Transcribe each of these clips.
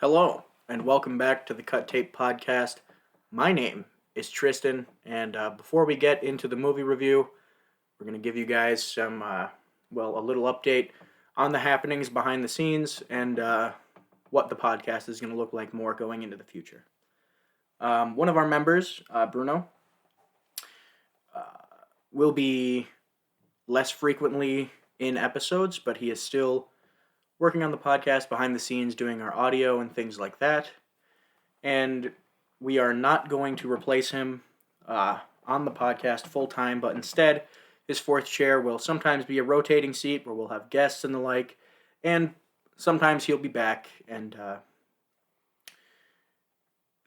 Hello, and welcome back to the Cut Tape Podcast. My name is Tristan, and before we get into the movie review, we're going to give you guys a little update on the happenings behind the scenes and what the podcast is going to look like more going into the future. One of our members, Bruno, will be less frequently in episodes, but he is still working on the podcast behind the scenes, doing our audio and things like that. And we are not going to replace him on the podcast full time, but instead, his fourth chair will sometimes be a rotating seat where we'll have guests and the like, and sometimes he'll be back and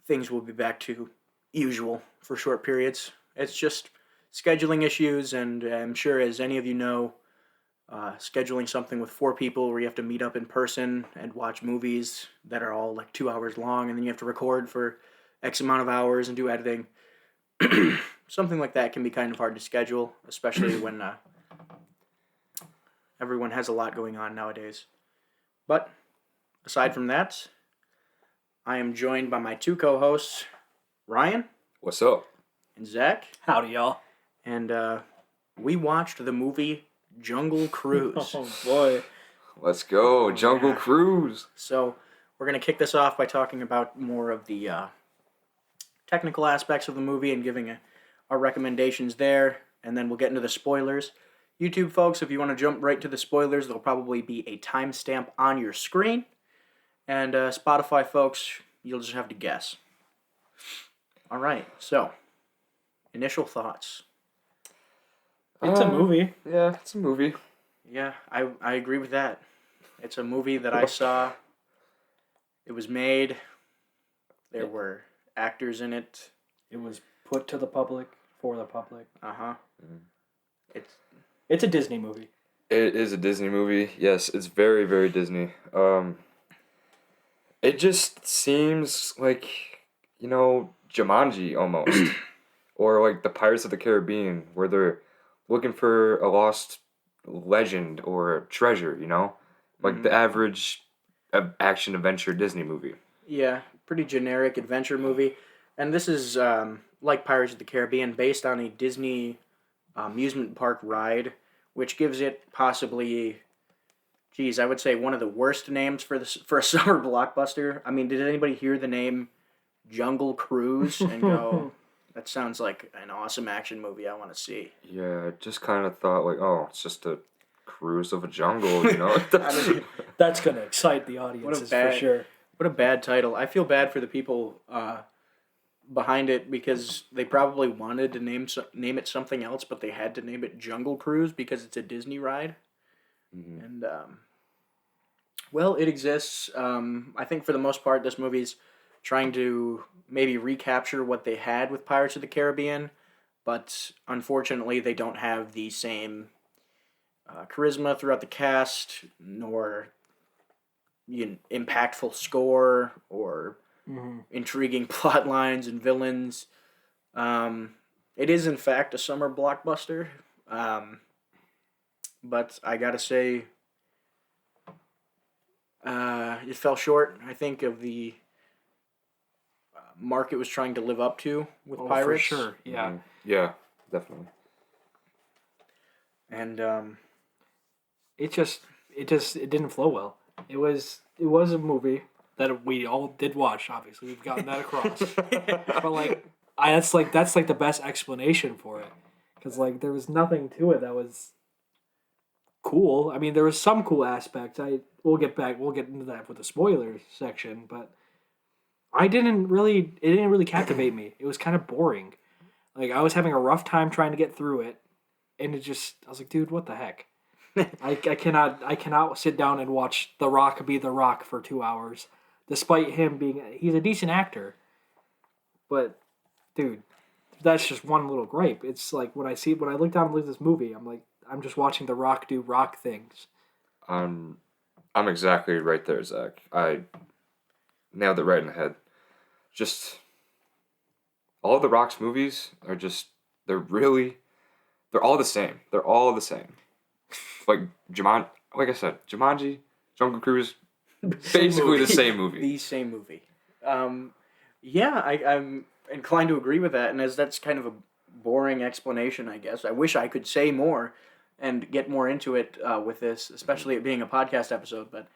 things will be back to usual for short periods. It's just scheduling issues, and I'm sure, as any of you know, scheduling something with 4 people where you have to meet up in person and watch movies that are all like 2 hours long, and then you have to record for X amount of hours and do editing. Something like that can be kind of hard to schedule, especially when everyone has a lot going on nowadays. But aside from that, I am joined by my 2 co-hosts, Ryan. What's up? And Zach. Howdy, y'all. And we watched the movie Jungle Cruise. Oh, boy. Let's go. Jungle Cruise. So we're going to kick this off by talking about more of the technical aspects of the movie and giving our recommendations there. And then we'll get into the spoilers. YouTube folks, if you want to jump right to the spoilers, there'll probably be a timestamp on your screen. And Spotify folks, you'll just have to guess. All right, so initial thoughts. It's a movie. Yeah, it's a movie. Yeah, I agree with that. It's a movie that I saw. It was made. There were actors in it. It was put to the public, for the public. Uh-huh. It's a Disney movie. It is a Disney movie. Yes, it's very, very Disney. It just seems like, Jumanji almost. Or like the Pirates of the Caribbean, where they're looking for a lost legend or a treasure, Like the average action adventure Disney movie. Yeah, pretty generic adventure movie. And this is, like Pirates of the Caribbean, based on a Disney amusement park ride, which gives it possibly, I would say one of the worst names for a summer blockbuster. I mean, did anybody hear the name Jungle Cruise and go, that sounds like an awesome action movie I want to see? Yeah, I just kind of thought like, oh, it's just a cruise of a jungle, I mean, that's going to excite the audiences for sure. What a bad title. I feel bad for the people behind it because they probably wanted to name it something else, but they had to name it Jungle Cruise because it's a Disney ride. Mm-hmm. And, it exists. I think for the most part, this movie's trying to maybe recapture what they had with Pirates of the Caribbean, but unfortunately they don't have the same charisma throughout the cast, nor impactful score, or intriguing plot lines and villains. It is, in fact, a summer blockbuster, but I gotta say, it fell short, I think, of the mark it was trying to live up to with Pirates. For sure, yeah. Mm-hmm. Yeah, definitely. And it didn't flow well. It was a movie that we all did watch. Obviously, we've gotten that across. But that's the best explanation for it, because there was nothing to it that was cool. I mean, there was some cool aspects. We'll get into that with the spoilers section, but it didn't really captivate me. It was kind of boring. I was having a rough time trying to get through it, and I was like, dude, what the heck? I cannot sit down and watch The Rock be The Rock for 2 hours, despite him he's a decent actor. But, dude, that's just one little gripe. It's like when I look down and look at this movie, I'm like, I'm just watching The Rock do rock things. I'm exactly right there, Zach. I nailed it right in the head. Just all of The Rock's movies are they're all the same. They're all the same. Like I said, Jumanji, Jungle Cruise, Basically the same movie. The same movie. Yeah, I'm inclined to agree with that, and as that's kind of a boring explanation, I guess. I wish I could say more and get more into it with this, especially it being a podcast episode, but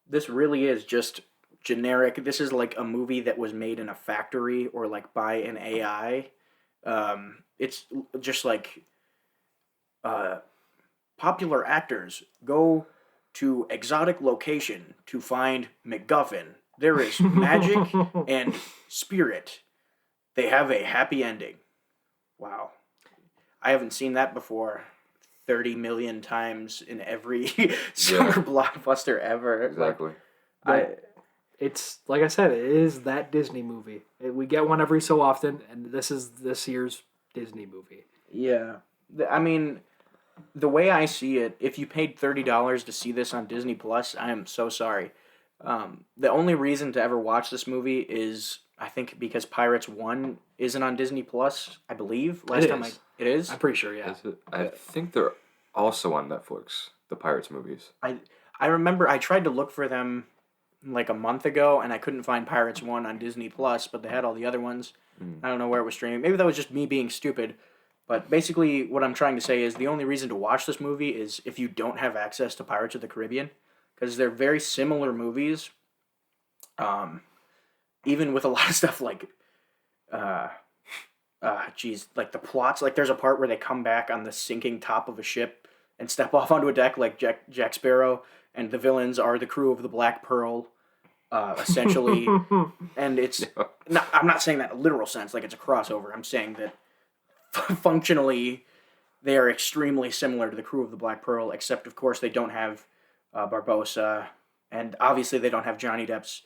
this really is just generic. This is like a movie that was made in a factory or like by an AI. It's just like popular actors go to exotic location to find MacGuffin. There is magic and spirit. They have a happy ending. Wow. I haven't seen that before 30 million times in every summer blockbuster ever. Exactly. It's like I said, it is that Disney movie. We get one every so often, and this is this year's Disney movie. Yeah. I mean, the way I see it, if you paid $30 to see this on Disney Plus, I am so sorry. The only reason to ever watch this movie is, I think, because Pirates 1 isn't on Disney Plus, I believe. It is? I'm pretty sure, yeah. I think they're also on Netflix, the Pirates movies. I remember I tried to look for them like a month ago, and I couldn't find Pirates 1 on Disney Plus, but they had all the other ones. I don't know where it was streaming. Maybe that was just me being stupid. But basically, what I'm trying to say is the only reason to watch this movie is if you don't have access to Pirates of the Caribbean, because they're very similar movies. Even with a lot of stuff like, like the plots. Like there's a part where they come back on the sinking top of a ship and step off onto a deck like Jack Sparrow, and the villains are the crew of the Black Pearl, essentially. And it's I'm not saying that in a literal sense, like it's a crossover. I'm saying that functionally, they are extremely similar to the crew of the Black Pearl, except, of course, they don't have Barbossa, and obviously they don't have Johnny Depp's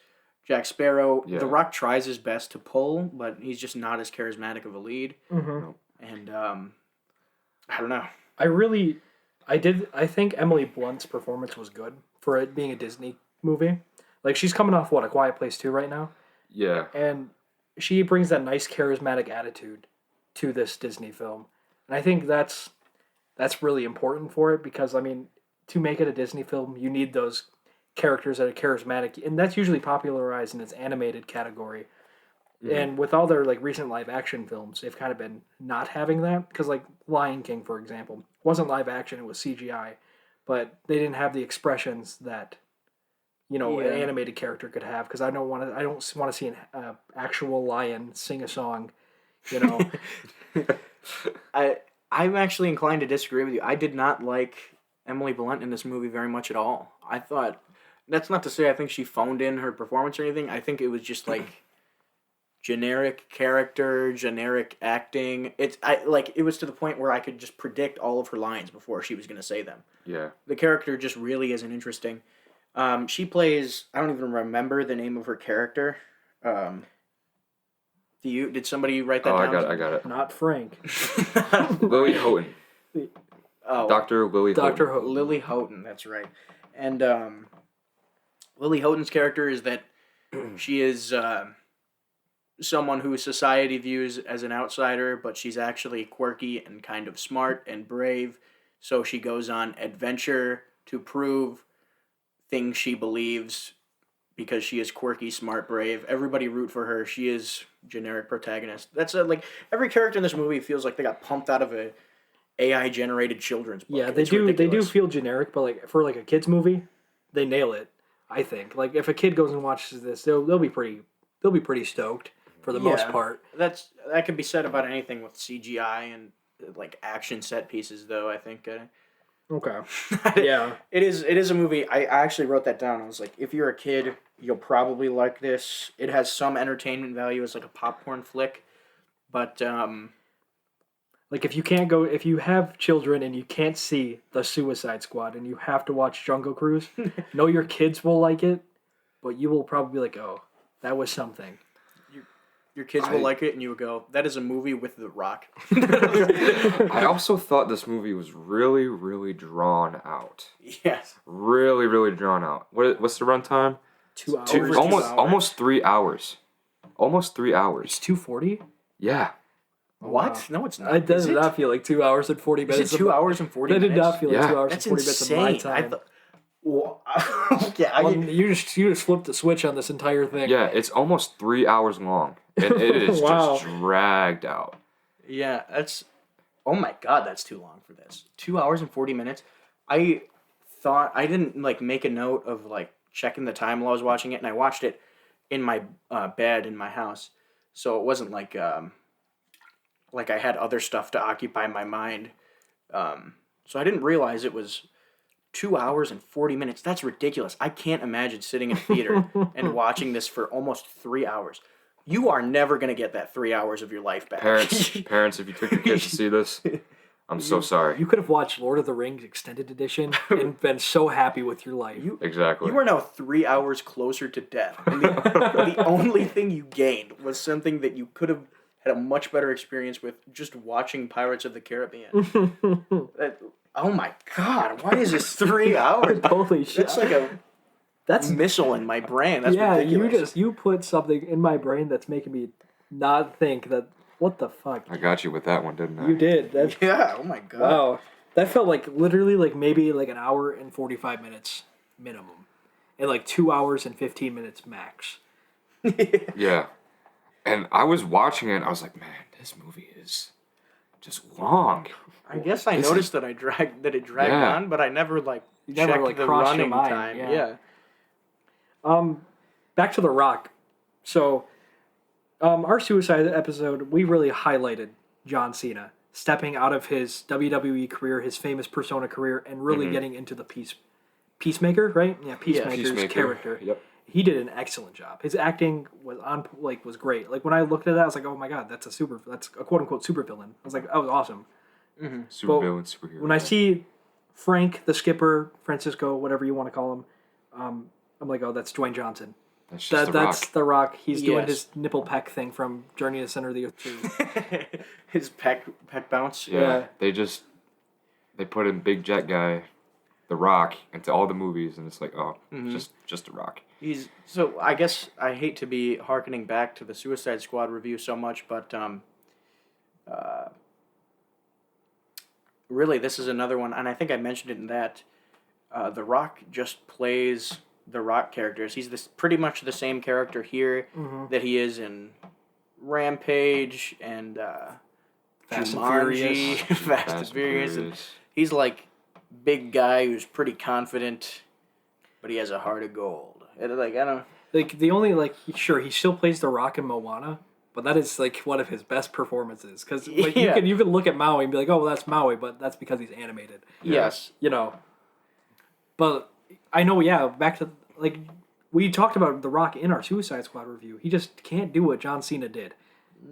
Jack Sparrow. Yeah. The Rock tries his best to pull, but he's just not as charismatic of a lead. Mm-hmm. And, I don't know. I think Emily Blunt's performance was good for it being a Disney movie. Like, she's coming off, A Quiet Place 2 right now? Yeah. And she brings that nice charismatic attitude to this Disney film. And I think that's really important for it because, I mean, to make it a Disney film, you need those characters that are charismatic, and that's usually popularized in its animated category. Mm-hmm. And with all their like recent live action films, they've kind of been not having that because like Lion King, for example, wasn't live action; it was CGI, but they didn't have the expressions that an animated character could have. Because I don't want to see an actual lion sing a song. I'm actually inclined to disagree with you. I did not like Emily Blunt in this movie very much at all. I thought, that's not to say I think she phoned in her performance or anything. I think it was just like generic character, generic acting. It was to the point where I could just predict all of her lines before she was going to say them. Yeah. The character just really isn't interesting. She plays, I don't even remember the name of her character. Did somebody write that down? I got it. Not Frank. Lily Houghton. Oh, Dr. Lily Houghton. Dr. Houghton. Lily Houghton, that's right. And Lily Houghton's character is that she is someone who society views as an outsider, but she's actually quirky and kind of smart and brave. So she goes on adventure to prove things she believes because she is quirky, smart, brave. Everybody root for her. She is generic protagonist. That's like every character in this movie feels like they got pumped out of a AI generated children's book. Yeah, they do feel generic, but like for like a kids movie, they nail it. I think like if a kid goes and watches this, they'll be pretty stoked for the most part. That can be said about anything with CGI and like action set pieces, though. I think. Okay. Yeah. It is a movie. I actually wrote that down. I was like, if you're a kid, you'll probably like this. It has some entertainment value as like a popcorn flick, but like if you have children and you can't see The Suicide Squad and you have to watch Jungle Cruise, know your kids will like it, but you will probably be like, oh, that was something. Your kids will like it, and you will go, that is a movie with The Rock. I also thought this movie was really, really drawn out. Yes. Really, really drawn out. What's the runtime? 2 hours. Almost 3 hours. Almost 3 hours. It's 2:40? Yeah. What? Wow. No, it's not. It does not feel like 2 hours and 40 minutes. Is it 2 hours and 40 minutes? That did not feel like 2 hours That's and 40 minutes of my insane. time. Well, yeah, You just flipped the switch on this entire thing. Yeah, it's almost 3 hours long. And it is Wow. just dragged out. yeah, that's. Oh my god, that's too long for this. 2 hours and 40 minutes. I thought I didn't like make a note of like checking the time while I was watching it, and I watched it in my bed in my house, so it wasn't like I had other stuff to occupy my mind. So I didn't realize it was 2 hours and 40 minutes. That's ridiculous. I can't imagine sitting in a theater and watching this for almost 3 hours. You are never going to get that 3 hours of your life back. Parents, if you took your kids to see this, I'm so sorry. You could have watched Lord of the Rings Extended Edition and been so happy with your life. Exactly. You are now 3 hours closer to death. And the only thing you gained was something that you could have had a much better experience with just watching Pirates of the Caribbean. Oh my god, why is this 3 hours? Holy shit. That's like a missile in my brain. That's ridiculous. you put something in my brain that's making me not think that. What the fuck? I got you with that one, didn't I? You did. That's, Yeah, oh my god. wow. That felt like literally like maybe like an hour and 45 minutes minimum. And like 2 hours and 15 minutes max. Yeah. And I was watching it and I was like, man, this movie is just long. I guess I noticed that it dragged Yeah. on, but I never like never, checked like, the crossed your running mind, time. yeah. Yeah. Back to The Rock. So, our Suicide episode, we really highlighted John Cena stepping out of his WWE career, his famous Persona career, and really getting into the Peacemaker, right? Yeah, Peacemaker's Peacemaker. character. Yep. He did an excellent job. His acting was great. Like when I looked at that, I was like, oh my god, that's a quote unquote super villain. I was like, that was awesome. Super villain, superhero. When I see Frank, the skipper, Francisco, whatever you want to call him, I'm like, oh, that's Dwayne Johnson. That's just That's The Rock. He's doing Yes. his nipple peck thing from Journey to the Center of the Earth 2. His peck bounce. Yeah. They put in Big Jet Guy, The Rock, into all the movies, and it's like, oh, just The Rock. So I guess I hate to be hearkening back to the Suicide Squad review so much, but really this is another one, and I think I mentioned it in that The Rock just plays the Rock characters. He's pretty much the same character here that he is in Rampage and Fast and Jumanji, Furious. Fast and Furious. And he's like big guy who's pretty confident, but he has a heart of gold. And like I don't. Like the only sure he still plays The Rock in Moana, but that is like one of his best performances because like, Yeah. you can look at Maui and be like, oh, well, that's Maui, but that's because he's animated. Yes. You know. But I know, yeah. Back to like we talked about The Rock in our Suicide Squad review. He just can't do what John Cena did.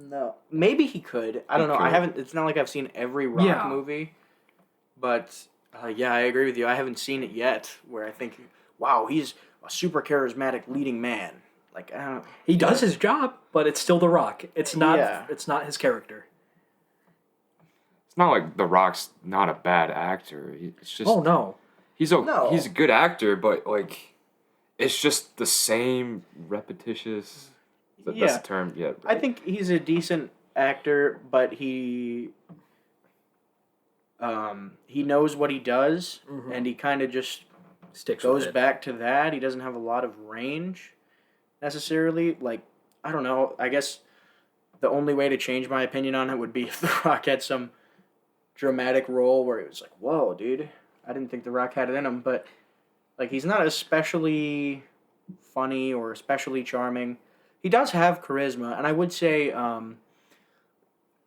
No, maybe he could. I don't know. I haven't. It's not like I've seen every Rock movie, but yeah, I agree with you. I haven't seen it yet. Where I think, wow, he's a super charismatic leading man. Like I don't. He does his job, but it's still The Rock. It's not. Yeah. It's not his character. It's not like The Rock's not a bad actor. It's just Oh no. he's a good actor, but like it's just the same repetitious. That's the term. Yeah. I think he's a decent actor, but he knows what he does, and he kind of just Sticks goes with it. back to that. He doesn't have a lot of range necessarily. Like I don't know. I guess the only way to change my opinion on it would be if The Rock had some dramatic role where it was like, "Whoa, dude, I didn't think The Rock had it in him." But like, he's not especially funny or especially charming. He does have charisma, and I would say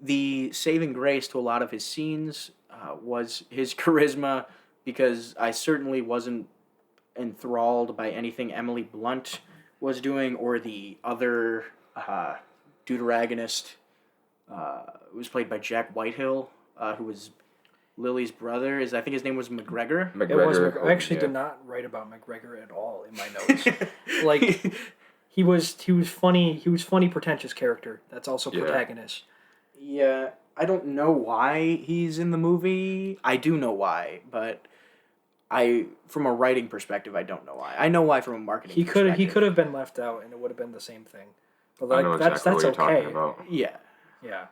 the saving grace to a lot of his scenes was his charisma, because I certainly wasn't enthralled by anything Emily Blunt was doing or the other deuteragonist who was played by Jack Whitehill, who was Lily's brother. I think his name was McGregor. It was. McGregor. I actually did not write about McGregor at all in my notes. Like he was funny. He was funny, pretentious character. That's also protagonist. Yeah, I don't know why he's in the movie. I do know why, but from a writing perspective, I don't know why. I know why from a marketing. He perspective. could have been left out, and it would have been the same thing. But I like know exactly that's what you're okay. talking about. Yeah. Yeah.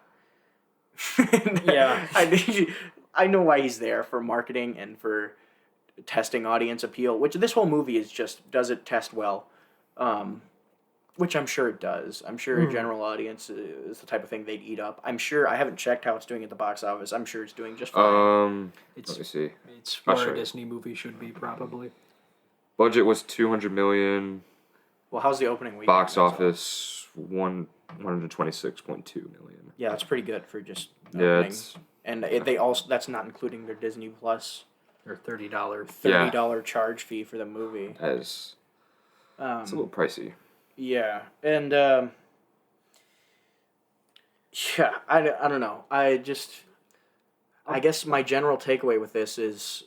Yeah. I know why he's there for marketing and for testing audience appeal, which this whole movie is just, does it test well? Which I'm sure it does. I'm sure a general audience is the type of thing they'd eat up. I'm sure, I haven't checked how it's doing at the box office. I'm sure it's doing just fine. Let me see. It's I'll where show a you. Disney movie should be, probably. Budget was $200 million. Well, how's the opening weekend? Box office 126.2 million. Yeah, that's pretty good for just Yeah, opening. it's And they also, that's not including their Disney Plus Or $30. $30 charge fee for the movie. it's a little pricey. Yeah, and yeah, I don't know. I guess my general takeaway with this is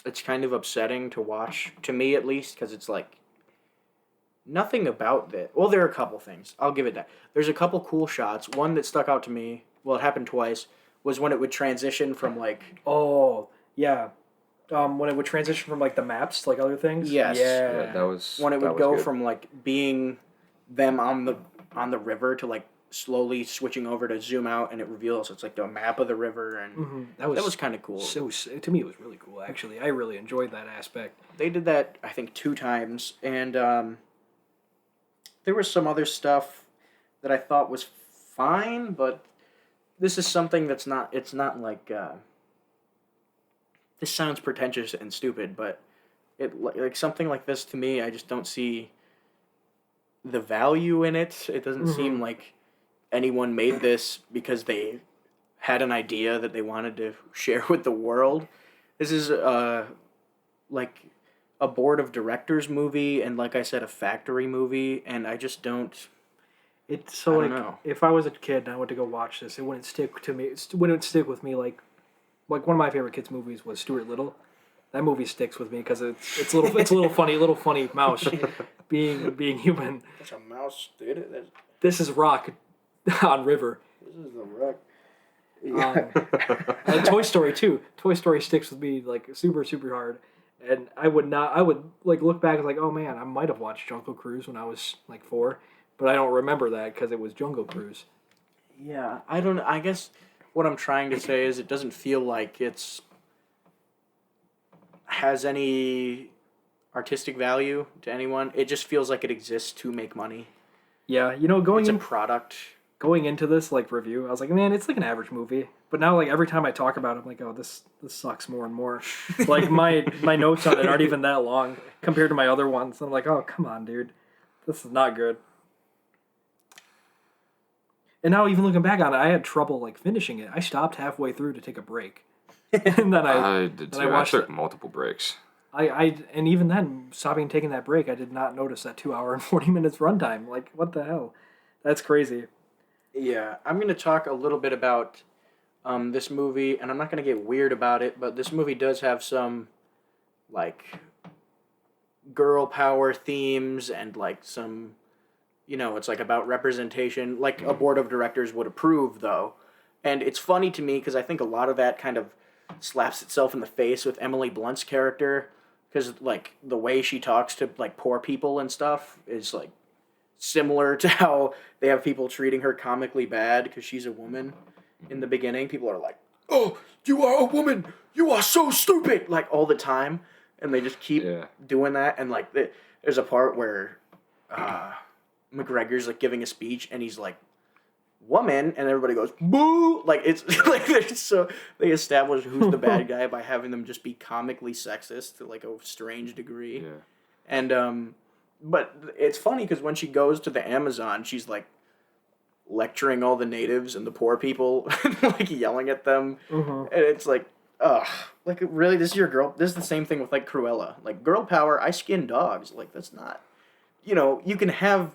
it's kind of upsetting to watch, to me at least, because it's like nothing about that. Well, there are a couple things. I'll give it that. There's a couple cool shots. One that stuck out to me, well, it happened twice, was when it would transition from like... Oh, yeah. When it would transition from like the maps to like other things. Yes. Yeah, that was when it that would was go good. from like being them on the river to like slowly switching over to zoom out, and it reveals it's like the map of the river, and That was kind of cool. to me, it was really cool. Actually, I really enjoyed that aspect. They did that, I think, 2 times, and there was some other stuff that I thought was fine, but this is something that's not. It's not like. This sounds pretentious and stupid, but it like something like this to me, I just don't see the value in it. It doesn't seem like anyone made this because they had an idea that they wanted to share with the world. This is like a board of directors movie, and like I said, a factory movie, and I just don't. It's so I don't like know. if I was a kid and I went to go watch this, it wouldn't stick to me. It wouldn't stick with me like one of my favorite kids movies was Stuart Little. That movie sticks with me because it's a little funny mouse being human. That's a mouse, dude. This is Rock on River. This is the wreck. And Toy Story too. Toy Story sticks with me like super hard. And I would like look back and like, oh man, I might have watched Jungle Cruise when I was like 4, but I don't remember that because it was Jungle Cruise. Yeah, I don't. I guess what I'm trying to say is it doesn't feel like it's has any artistic value to anyone. It just feels like it exists to make money. Yeah, It's a product. going into this like review, I was like, man, it's like an average movie. But now like every time I talk about it, I'm like, oh, this sucks more and more. Like my notes on it aren't even that long compared to my other ones. I'm like, oh, come on, dude, this is not good. And now even looking back on it, I had trouble like finishing it. I stopped halfway through to take a break, and then I did too. I watched took it. multiple breaks. And even then, stopping taking that break, I did not notice that 2 hour and 40 minutes runtime. Like, what the hell? That's crazy. Yeah, I'm going to talk a little bit about this movie, and I'm not going to get weird about it, but this movie does have some, like, girl power themes and, like, some, it's, like, about representation, like a board of directors would approve, though. And it's funny to me because I think a lot of that kind of slaps itself in the face with Emily Blunt's character, because, like, the way she talks to, like, poor people and stuff is, like, similar to how they have people treating her comically bad because she's a woman in the beginning. People are like, oh, you are a woman, you are so stupid, like, all the time, and they just keep doing that. And like there's a part where McGregor's like giving a speech and he's like, woman, and everybody goes boo. Like, it's like they establish who's the bad guy by having them just be comically sexist to like a strange degree. And but it's funny because when she goes to the Amazon, she's like lecturing all the natives and the poor people, like yelling at them, and it's like, ugh, like, really, this is your girl. This is the same thing with like Cruella, like, girl power. I skin dogs. Like, that's not, you can have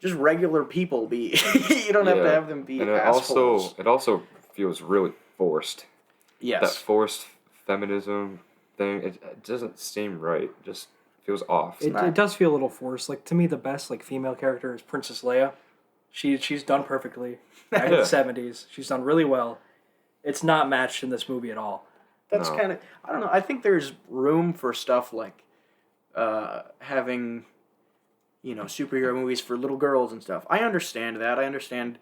just regular people be. You don't have to have them be and assholes. it also feels really forced. Yes. That forced feminism thing, it doesn't seem right. It just feels off. It does feel a little forced. Like, to me, the best like female character is Princess Leia. She's done perfectly. Back in the 70s, she's done really well. It's not matched in this movie at all. That's kind of, I don't know. I think there's room for stuff like having, superhero movies for little girls and stuff. I understand that. I understand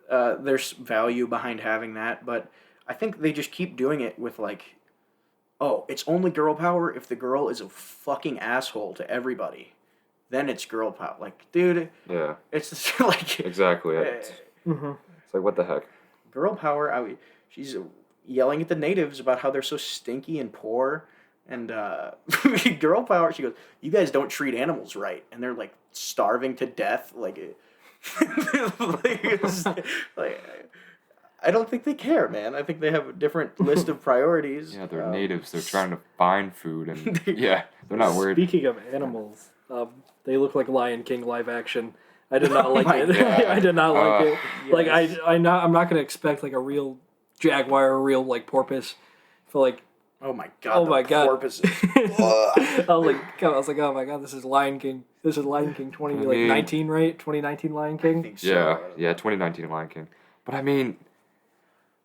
there's value behind having that, but I think they just keep doing it with like oh, it's only girl power if the girl is a fucking asshole to everybody. Then it's girl power. Like, dude, Yeah. it's just like Exactly. It's like, what the heck? girl power. She's yelling at the natives about how they're so stinky and poor. And girl power, she goes, you guys don't treat animals right. And they're like starving to death. Like, I don't think they care, man. I think they have a different list of priorities. Yeah, they're natives. They're trying to find food, and yeah, they're not worried. Speaking of animals, they look like Lion King live action. I did not like my it. God. I did not like it. Yes. Like I'm not gonna expect like a real jaguar or a real like porpoise for like. Oh my god! Oh my god! Porpoises. I was like, oh my god, this is Lion King. This is Lion King 2019, right? 2019 Lion King. I think so. Yeah, 2019 Lion King. But I mean,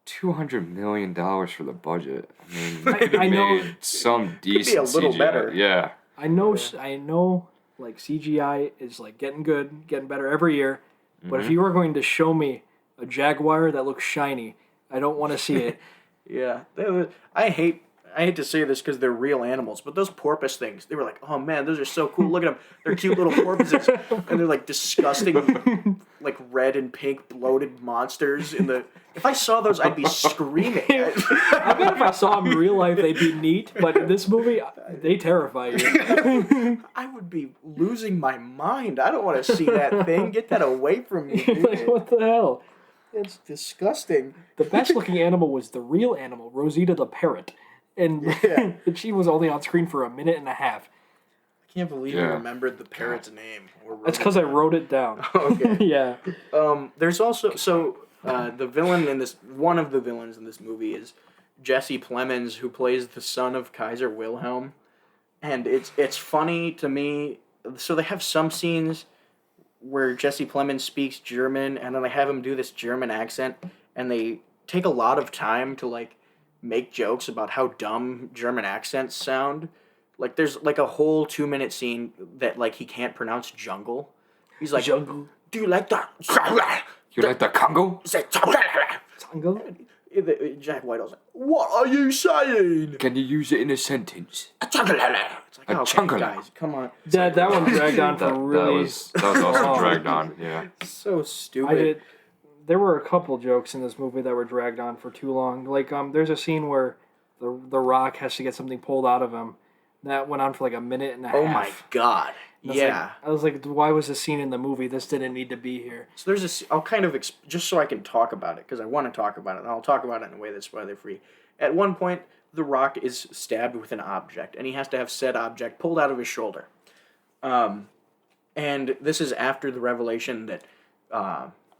$200 million for the budget. I mean, you could have I know- made some decent a little CGI. better. Yeah. I know, like CGI is like getting better every year. But if you were going to show me a jaguar that looks shiny, I don't want to see it. Yeah, I hate to say this because they're real animals, but those porpoise things, they were like, oh man, those are so cool. Look at them. They're cute little porpoises. And they're like disgusting, like red and pink bloated monsters in the... If I saw those, I'd be screaming. I bet if I saw them in real life, they'd be neat. But in this movie, they terrify you. I would be losing my mind. I don't want to see that thing. Get that away from me, dude. Like, what the hell? It's disgusting. The best looking animal was the real animal, Rosita the parrot. And, Yeah. and she was only on screen for a minute and a half. I can't believe you Yeah. remembered the parrot's name. That's because I wrote it down. Okay. Yeah. There's also the villain in this, one of the villains in this movie is Jesse Plemons, who plays the son of Kaiser Wilhelm, and it's funny to me. So they have some scenes where Jesse Plemons speaks German, and then they have him do this German accent, and they take a lot of time to like make jokes about how dumb German accents sound. Like there's like a whole 2-minute scene that like he can't pronounce jungle. He's like, Jungle. do you like that? You like the Congo? Say, Tango? Jack Whitehall's like, what are you saying? Can you use it in a sentence? It's like, A okay, chungle. guys, come on. That one dragged on for That really... was also Oh. dragged on, yeah. So stupid. I did. There were a couple jokes in this movie that were dragged on for too long. Like, there's a scene where the Rock has to get something pulled out of him. That went on for like a minute and a Oh half. my god. And Yeah. I was like, why was this scene in the movie? This didn't need to be here. So there's this. I'll kind of just so I can talk about it because I want to talk about it. And I'll talk about it in a way that's spoiler free. At one point, The Rock is stabbed with an object, and he has to have said object pulled out of his shoulder. And this is after the revelation that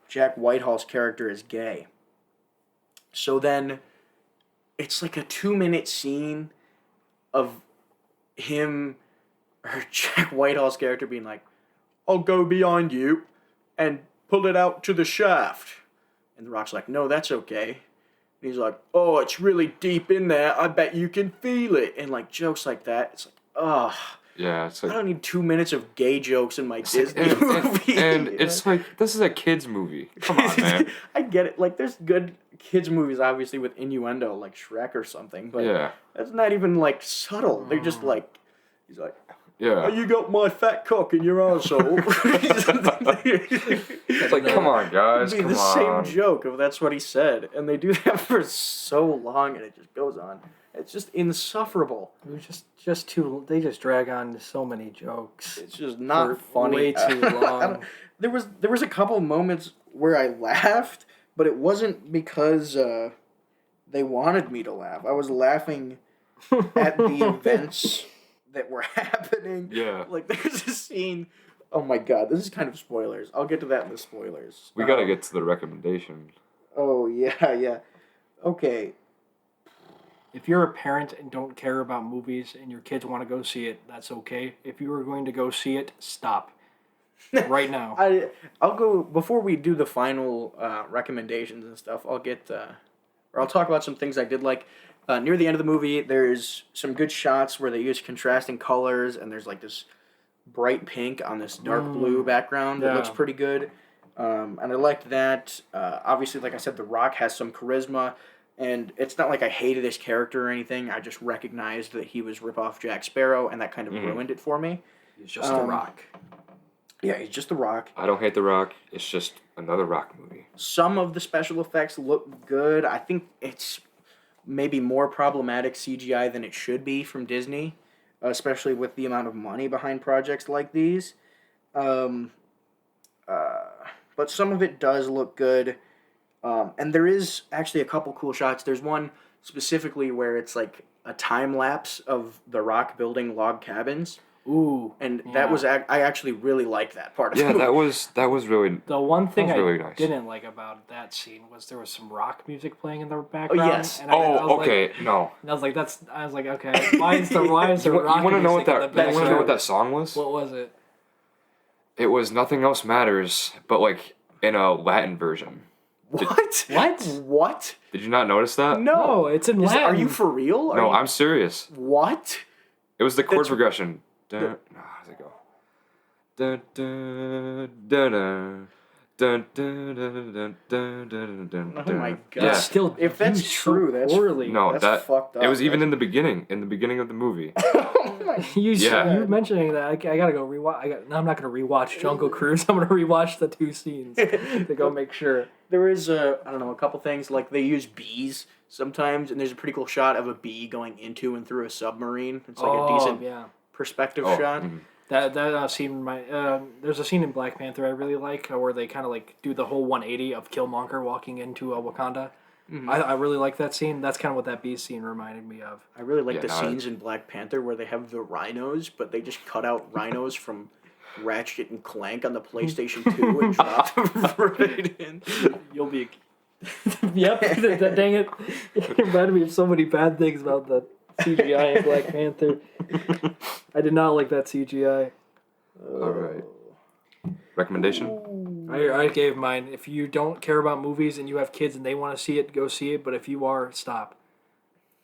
Jack Whitehall's character is gay. So then, it's like a 2-minute scene of him or Jack Whitehall's character being like, I'll go behind you and pull it out to the shaft. And The Rock's like, no, that's okay. And he's like, oh, it's really deep in there. I bet you can feel it. And like jokes like that. It's like, ugh. Yeah, it's I like... don't need 2 minutes of gay jokes in my Disney And, movie. and you it's know? like, this is a kid's movie. Come on, man. I get it. Like, there's good kids' movies, obviously, with innuendo, like Shrek or something. But Yeah. that's not even, like, subtle. They're just like, he's like, oh, Yeah. you got my fat cock in your arsehole. It's like, come on, guys, It'd be come the on. same joke if that's what he said. And they do that for so long, and it just goes on. It's just insufferable. It was just too. They just drag on so many jokes. It's just not For funny. way too long. There was a couple moments where I laughed, but it wasn't because they wanted me to laugh. I was laughing at the events that were happening. Yeah. Like there's a scene. Oh my god, this is kind of spoilers. I'll get to that in the spoilers. We gotta get to the recommendation. Oh yeah. Okay. If you're a parent and don't care about movies and your kids want to go see it, that's okay. If you are going to go see it, stop. Right now. I'll go before we do the final recommendations and stuff. I'll talk about some things I did like. Near the end of the movie, there's some good shots where they use contrasting colors, and there's like this bright pink on this dark blue background that looks pretty good. And I liked that. Obviously, like I said, The Rock has some charisma. And it's not like I hated his character or anything. I just recognized that he was rip-off Jack Sparrow, and that kind of ruined it for me. He's just The Rock. Yeah, he's just The Rock. I don't hate The Rock. It's just another Rock movie. Some of the special effects look good. I think it's maybe more problematic CGI than it should be from Disney, especially with the amount of money behind projects like these. But some of it does look good. And there is actually a couple cool shots. There's one specifically where it's like a time lapse of The Rock building log cabins. Ooh, And that was I actually really liked that part of Yeah, it. that was really. the one thing That was really I nice. didn't like about that scene was there was some rock music playing in the background. yes. And I was Okay, no. Like, and I was like, okay, why is there You rock want to know what music in that? the You want to know what background? that song was? What was it? It was "Nothing Else Matters," but like in a Latin version. What? What? What? Did you not notice that? No, it's in Latin. Are you for real? No, I'm serious. What? It was the chord That's- progression. Dun, how does it go? Dun, dun, dun, dun. Dun, dun, dun, dun, dun, dun, dun, Oh dun. my God. Yeah. Still, If that's used true, so that's- poorly. No, That's that fucked up. it was even That's- in the beginning of the movie. Oh my Yeah. You mentioning that, I gotta go rewatch. I'm not gonna rewatch Jungle Cruise. I'm gonna rewatch the two scenes to go make sure. There is I don't know, a couple things like they use bees sometimes, and there's a pretty cool shot of a bee going into and through a submarine. It's like a decent yeah. perspective Oh, shot. mhm. That scene there's a scene in Black Panther I really like where they kind of like do the whole 180 of Killmonger walking into Wakanda. I really like that scene. That's kind of what that bee scene reminded me of. I really like Yeah, the no, scenes in Black Panther where they have the rhinos, but they just cut out rhinos from Ratchet and Clank on the PlayStation 2 and drop them right in. You'll be. Yep. Dang it! It reminded me of so many bad things about the CGI in Black Panther. I did not like that CGI. All right. Recommendation? I gave mine. If you don't care about movies and you have kids and they want to see it, go see it. But if you are, stop.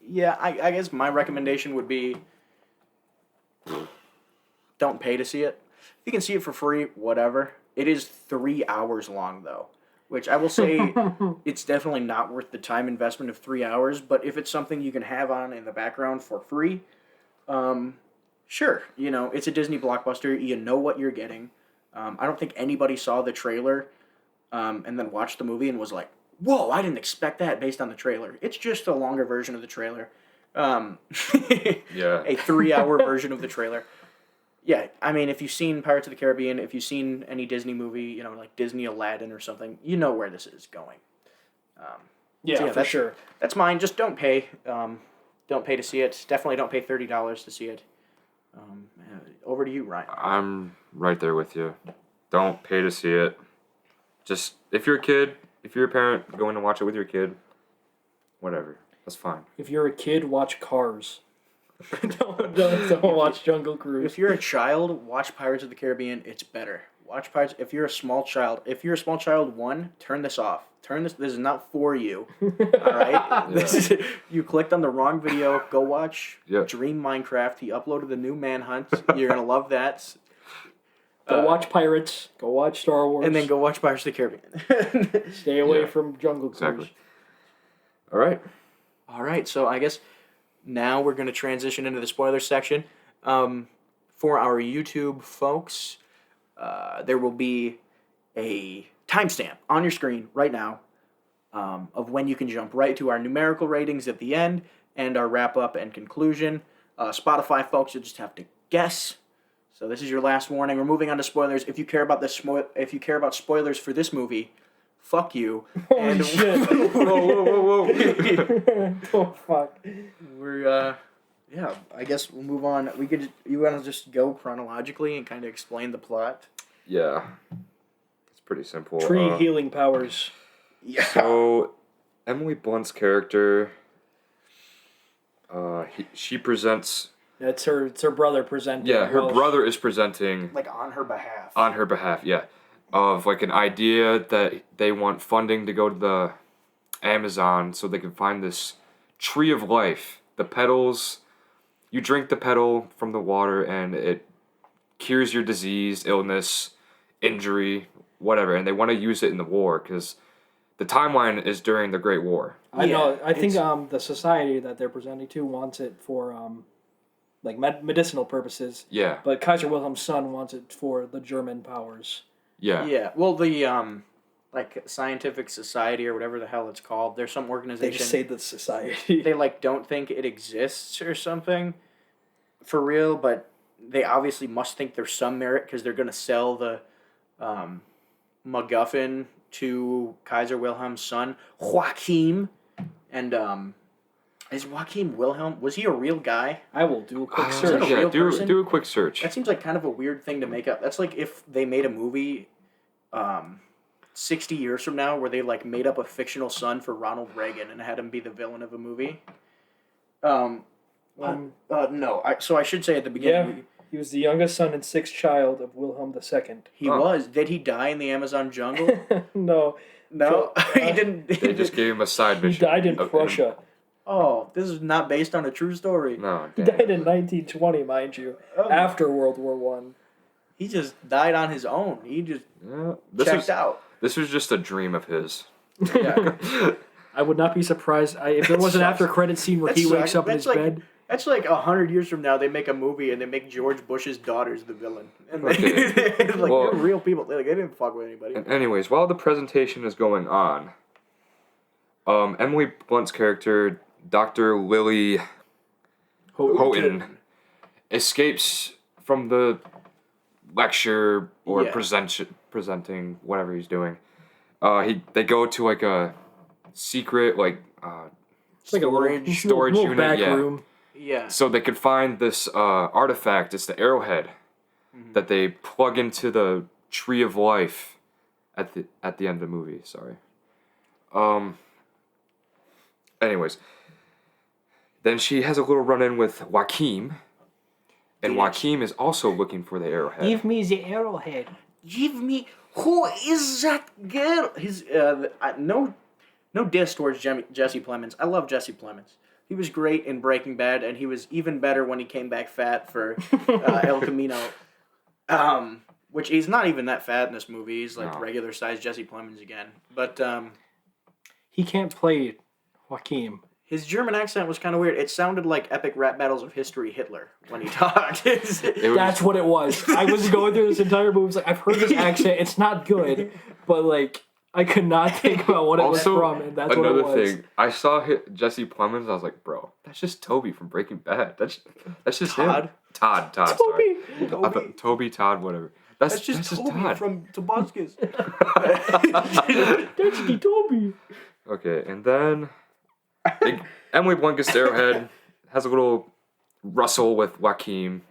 Yeah, I guess my recommendation would be don't pay to see it. If you can see it for free, whatever. It is 3 hours long, though, which I will say it's definitely not worth the time investment of 3 hours, but if it's something you can have on in the background for free, sure. You know, it's a Disney blockbuster. You know what you're getting. I don't think anybody saw the trailer and then watched the movie and was like, whoa, I didn't expect that based on the trailer. It's just a longer version of the trailer. Yeah. A 3 hour version of the trailer. Yeah, I mean, if you've seen Pirates of the Caribbean, if you've seen any Disney movie, you know, like Disney Aladdin or something, you know where this is going. Yeah, So, for that's, sure. That's mine. Just don't pay. Don't pay to see it. Definitely don't pay $30 to see it. Over to you, Ryan. I'm right there with you. Don't pay to see it. Just if you're a kid, if you're a parent going to watch it with your kid, whatever. That's fine. If you're a kid, watch Cars. don't watch Jungle Cruise. If you're a child, watch Pirates of the Caribbean. It's better. Watch Pirates. If you're a small child, one, turn this off. This is not for you. All right. You clicked on the wrong video. Go watch Dream Minecraft. He uploaded the new Manhunt. You're gonna love that. Go watch Pirates. Go watch Star Wars. And then go watch Pirates of the Caribbean. Stay away Yeah. from Jungle Cruise. Exactly. All right. All right. So I guess now we're gonna transition into the spoiler section. For our YouTube folks, there will be a timestamp on your screen right now of when you can jump right to our numerical ratings at the end and our wrap up and conclusion. Spotify folks, you'll just have to guess. So this is your last warning. We're moving on to spoilers. If you care about spoilers for this movie, fuck you. Holy shit. Whoa. Oh, fuck. We're yeah. I guess we'll move on. You want to just go chronologically and kind of explain the plot? Yeah. It's pretty simple. Tree healing powers. Yeah. So, Emily Blunt's character, she presents. It's her brother presenting. Yeah, her Welsh. brother is presenting Like on her behalf. on her behalf. Yeah, of like an idea that they want funding to go to the Amazon so they can find this tree of life. The petals, you drink the petal from the water and it cures your disease, illness, injury, whatever. And they want to use it in the war because the timeline is during the Great War. I know. I think it's- the society that they're presenting to wants it for like medicinal purposes, Yeah, but Kaiser Wilhelm's son wants it for the German powers. yeah. Yeah. Well, the like scientific society or whatever the hell it's called. There's some They organization. just say the society. They like don't think it exists or something for real, but they obviously must think there's some merit because they're gonna sell the MacGuffin to Kaiser Wilhelm's son Joachim, and is Joachim Wilhelm? Was he a real guy? I will do a quick Is it search. a Yeah, real do person? do a quick search. That seems like kind of a weird thing to make up. That's like if they made a movie 60 years from now where they like made up a fictional son for Ronald Reagan and had him be the villain of a movie. No. So I should say at the Yeah, beginning, he was the youngest son and sixth child of Wilhelm II. he Huh. was. Did he die in the Amazon jungle? No, No, he didn't. They just gave him a side he mission. died in of- Prussia. Oh, this is not based on a true story. No, He damn. died in 1920, mind you, Oh. after World War One. He just died on his own. He just Yeah, checked out. This was just a dream of his. Yeah. I would not be surprised if there was an sucks. after credit scene where That he wakes sucks. up in That's his like- bed. That's like 100 years from now. They make a movie and they make George Bush's daughter's the villain. And Okay. like Well- they're real people. Like they didn't fuck with anybody. And anyways, while the presentation is going on, Emily Blunt's character, Dr. Lily Houghton, escapes from the lecture or Yeah. presenting whatever he's doing. They go to like a secret It's like a Storage- storage unit, back yeah. room. Yeah. so they could find this artifact. It's the arrowhead that they plug into the tree of life at the end of the movie. Sorry. Anyways, then she has a little run-in with Joachim, and Yes. Joachim is also looking for the arrowhead. me the arrowhead. Give me. Who is that girl? His no diss towards Jesse Plemons. I love Jesse Plemons. He was great in Breaking Bad, and he was even better when he came back fat for El Camino. Which he's not even that fat in this movie. He's like No. regular sized Jesse Plemons again. But He can't play Joachim. his German accent was kind of weird. It sounded like Epic Rap Battles of History Hitler when he talked. It was- That's what it was. I was going through this entire movie. I was like, I've heard this accent. It's not good, but like I could not think about what it was also, from, and that's another what it was. thing. I saw Jesse Plemons. I was like, bro, that's just Toby from Breaking Bad. That's just Todd? him. Todd. Sorry. Toby. I thought Toby, Todd, whatever. That's just Toby Todd. from Tobuscus. That's the Toby. Okay, and then Emily Blunt gets the arrowhead, has a little rustle with Joachim.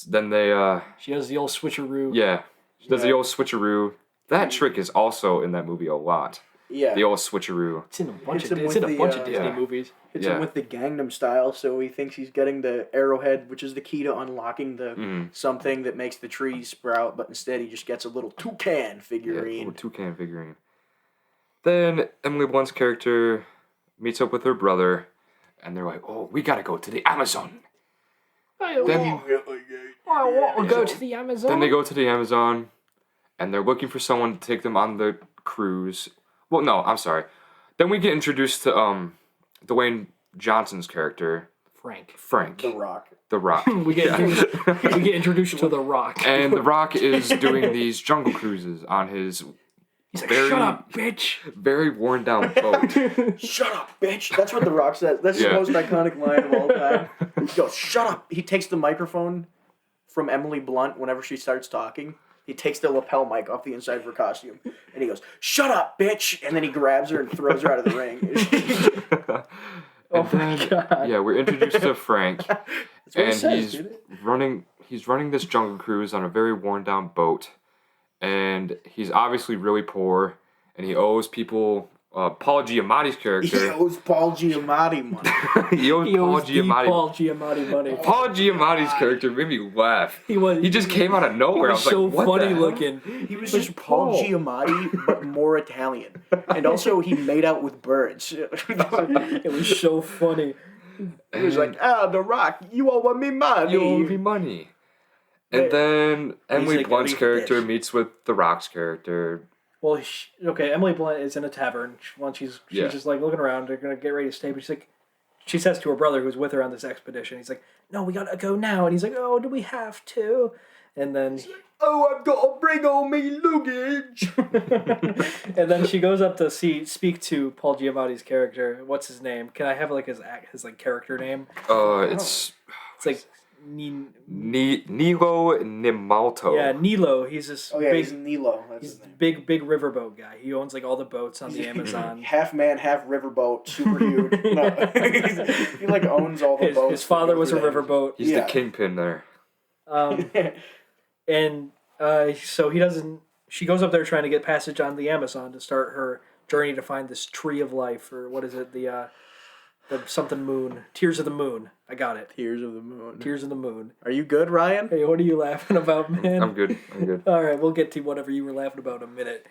Then they, She has the old switcheroo. she does the old switcheroo. That trick is also in that movie a lot. Yeah. The old switcheroo. It's in a bunch Hits of him with the, Disney yeah. movies. Hits Yeah. him with the Gangnam Style, so he thinks he's getting the arrowhead, which is the key to unlocking the something that makes the tree sprout, but instead he just gets a little toucan Yeah, figurine. little toucan figurine. Then Emily Blunt's character meets up with her brother, and they're like, "Oh, we gotta go to the Amazon." Then, I want to go to the Amazon. then they go to the Amazon, and they're looking for someone to take them on the cruise. Well, no, I'm sorry. Then we get introduced to Dwayne Johnson's character, Frank. Frank, The Rock. the Rock. We get introduced to the Rock. And the Rock is doing these jungle cruises on his He's like, very- "Shut up, bitch." very worn down boat. Shut up, bitch! That's what The Rock says. That's Yeah. the most iconic line of all time. He goes, "Shut up!" He takes the microphone from Emily Blunt whenever she starts talking. He takes the lapel mic off the inside of her costume, and he goes, "Shut up, bitch!" And then he grabs her and throws her out of the ring. And then, God. yeah, we're introduced to Frank, That's what and it says, he's dude. running. He's running this jungle cruise on a very worn down boat, and he's obviously really poor, and he owes people. Paul Giamatti's He character. owes Paul Giamatti money. He owes He Paul owes the Giamatti. Paul Giamatti money. Paul Giamatti's character made me laugh. He just came out of nowhere. He I was was so like, what funny the hell? looking. He was Like just Paul Paul. Giamatti, but more Italian. And also, he made out with birds. It was so funny. He was like, The Rock, you owe me money. You owe me money. And then Emily like, Blunt's "Leave character this." meets with The Rock's character. Well, okay, Emily Blunt is in a tavern. She's Yeah. just like looking around. They're gonna get ready to stay, but she's like, she says to her brother who's with her on this expedition, he's like, "No, we gotta go now." And he's like, "Oh, do we have to?" And then, Oh, I've got to bring all me luggage. and then she goes up to speak to Paul Giamatti's character. What's his name? Can I have like his like character name? It's like Nilo Nimalto. Yeah, Nilo. He's this he's Nilo. That's his name. big riverboat guy. He owns like all the boats on the Amazon. Half man, half riverboat, super huge. No. He like owns all the boats. His father was a riverboat. He's the kingpin there. And so he doesn't. She goes up there trying to get passage on the Amazon to start her journey to find this tree of life, or what is it? The something moon. Tears of the Moon. I got it. Tears of the Moon. Tears of the Moon. Are you good, Ryan? Hey, what are you laughing about, man? I'm good. All right, we'll get to whatever you were laughing about in a minute.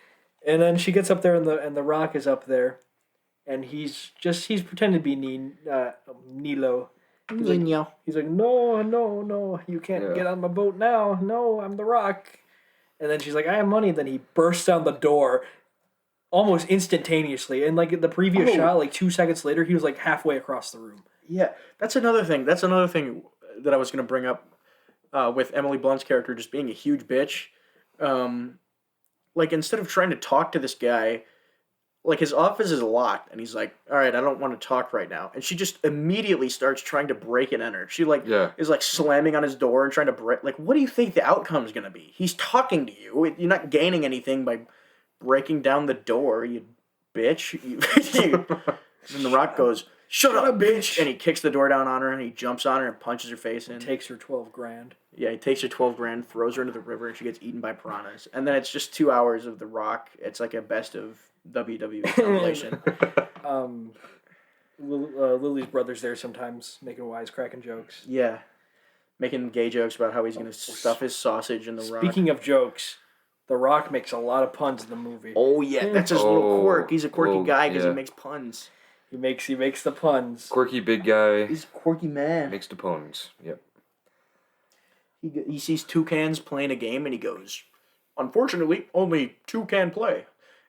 And then she gets up there, and the Rock is up there, and he's pretending to be Nilo. He's like, no, you can't get on my boat now. No, I'm the Rock. And then she's like, I have money. And then he bursts down the door almost instantaneously. And like the previous shot, like 2 seconds later, he was like halfway across the room. Yeah, that's another thing. That's another thing that I was going to bring up with Emily Blunt's character just being a huge bitch. Like, instead of trying to talk to this guy, like, his office is locked, and he's like, all right, I don't want to talk right now. And she just immediately starts trying to break and enter. She, like, is, like, slamming on his door and trying to break. Like, what do you think the outcome's going to be? He's talking to you. You're not gaining anything by breaking down the door, you bitch. And The Rock goes, shut up, bitch! And he kicks the door down on her, and he jumps on her and punches her face in. Takes her $12,000. Yeah, he takes her $12,000, throws her into the river, and she gets eaten by piranhas. And then it's just 2 hours of The Rock. It's like a best of WWE compilation. Lily's brother's there sometimes making wisecracking jokes. Yeah. Making gay jokes about how he's going to stuff his sausage in The Rock. Speaking of jokes, The Rock makes a lot of puns in the movie. Oh, yeah. That's his little quirk. He's a quirky guy because he makes puns. He makes the puns. Quirky big guy. He's a quirky man. Makes the puns. Yep. He sees toucans playing a game and he goes, unfortunately, only two can play.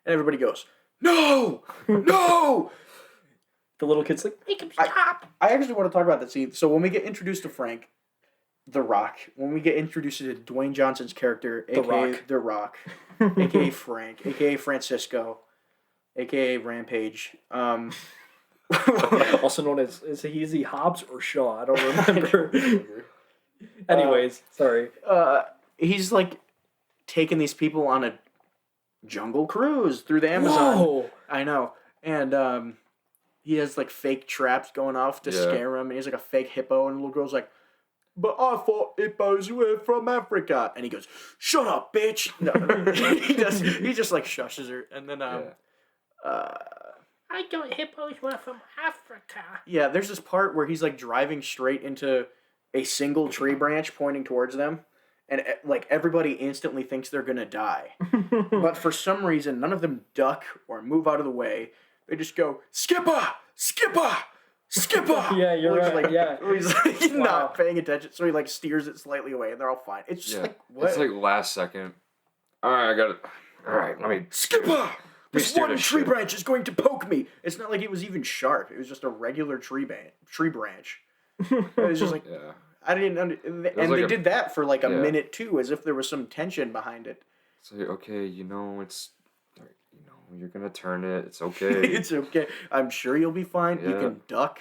And everybody goes, no! No! The little kid's like, make him stop! I actually want to talk about that scene. So when we get introduced to Frank, The Rock, when we get introduced to Dwayne Johnson's character, a.k.a. The Rock, a.k.a. Frank, a.k.a. Francisco, a.k.a. Rampage, also known as, is he Hobbs or Shaw? I don't remember. Anyways, sorry. He's like taking these people on a jungle cruise through the Amazon. Whoa. I know. And he has like fake traps going off to scare him. And he's like a fake hippo. And the little girl's like, but I thought hippos were from Africa. And he goes, shut up, bitch. No. He just like shushes her. And then, I thought hippos were from Africa. Yeah, there's this part where he's like driving straight into a single tree branch pointing towards them. And like everybody instantly thinks they're going to die. But for some reason, none of them duck or move out of the way. They just go, Skipper! Skipper! Skipper! Yeah, you're right. Like, yeah. He's like, not paying attention, so he like steers it slightly away, and they're all fine. It's just like, what? It's like last second. All right, I got it. All right, let me... Skipper! This one tree branch is going to poke me! It's not like it was even sharp. It was just a regular tree branch. It was just like... Yeah. I didn't and they did that for like a minute too, as if there was some tension behind it. It's like, okay, you're gonna turn it. It's okay. It's okay. I'm sure you'll be fine. Yeah. You can duck.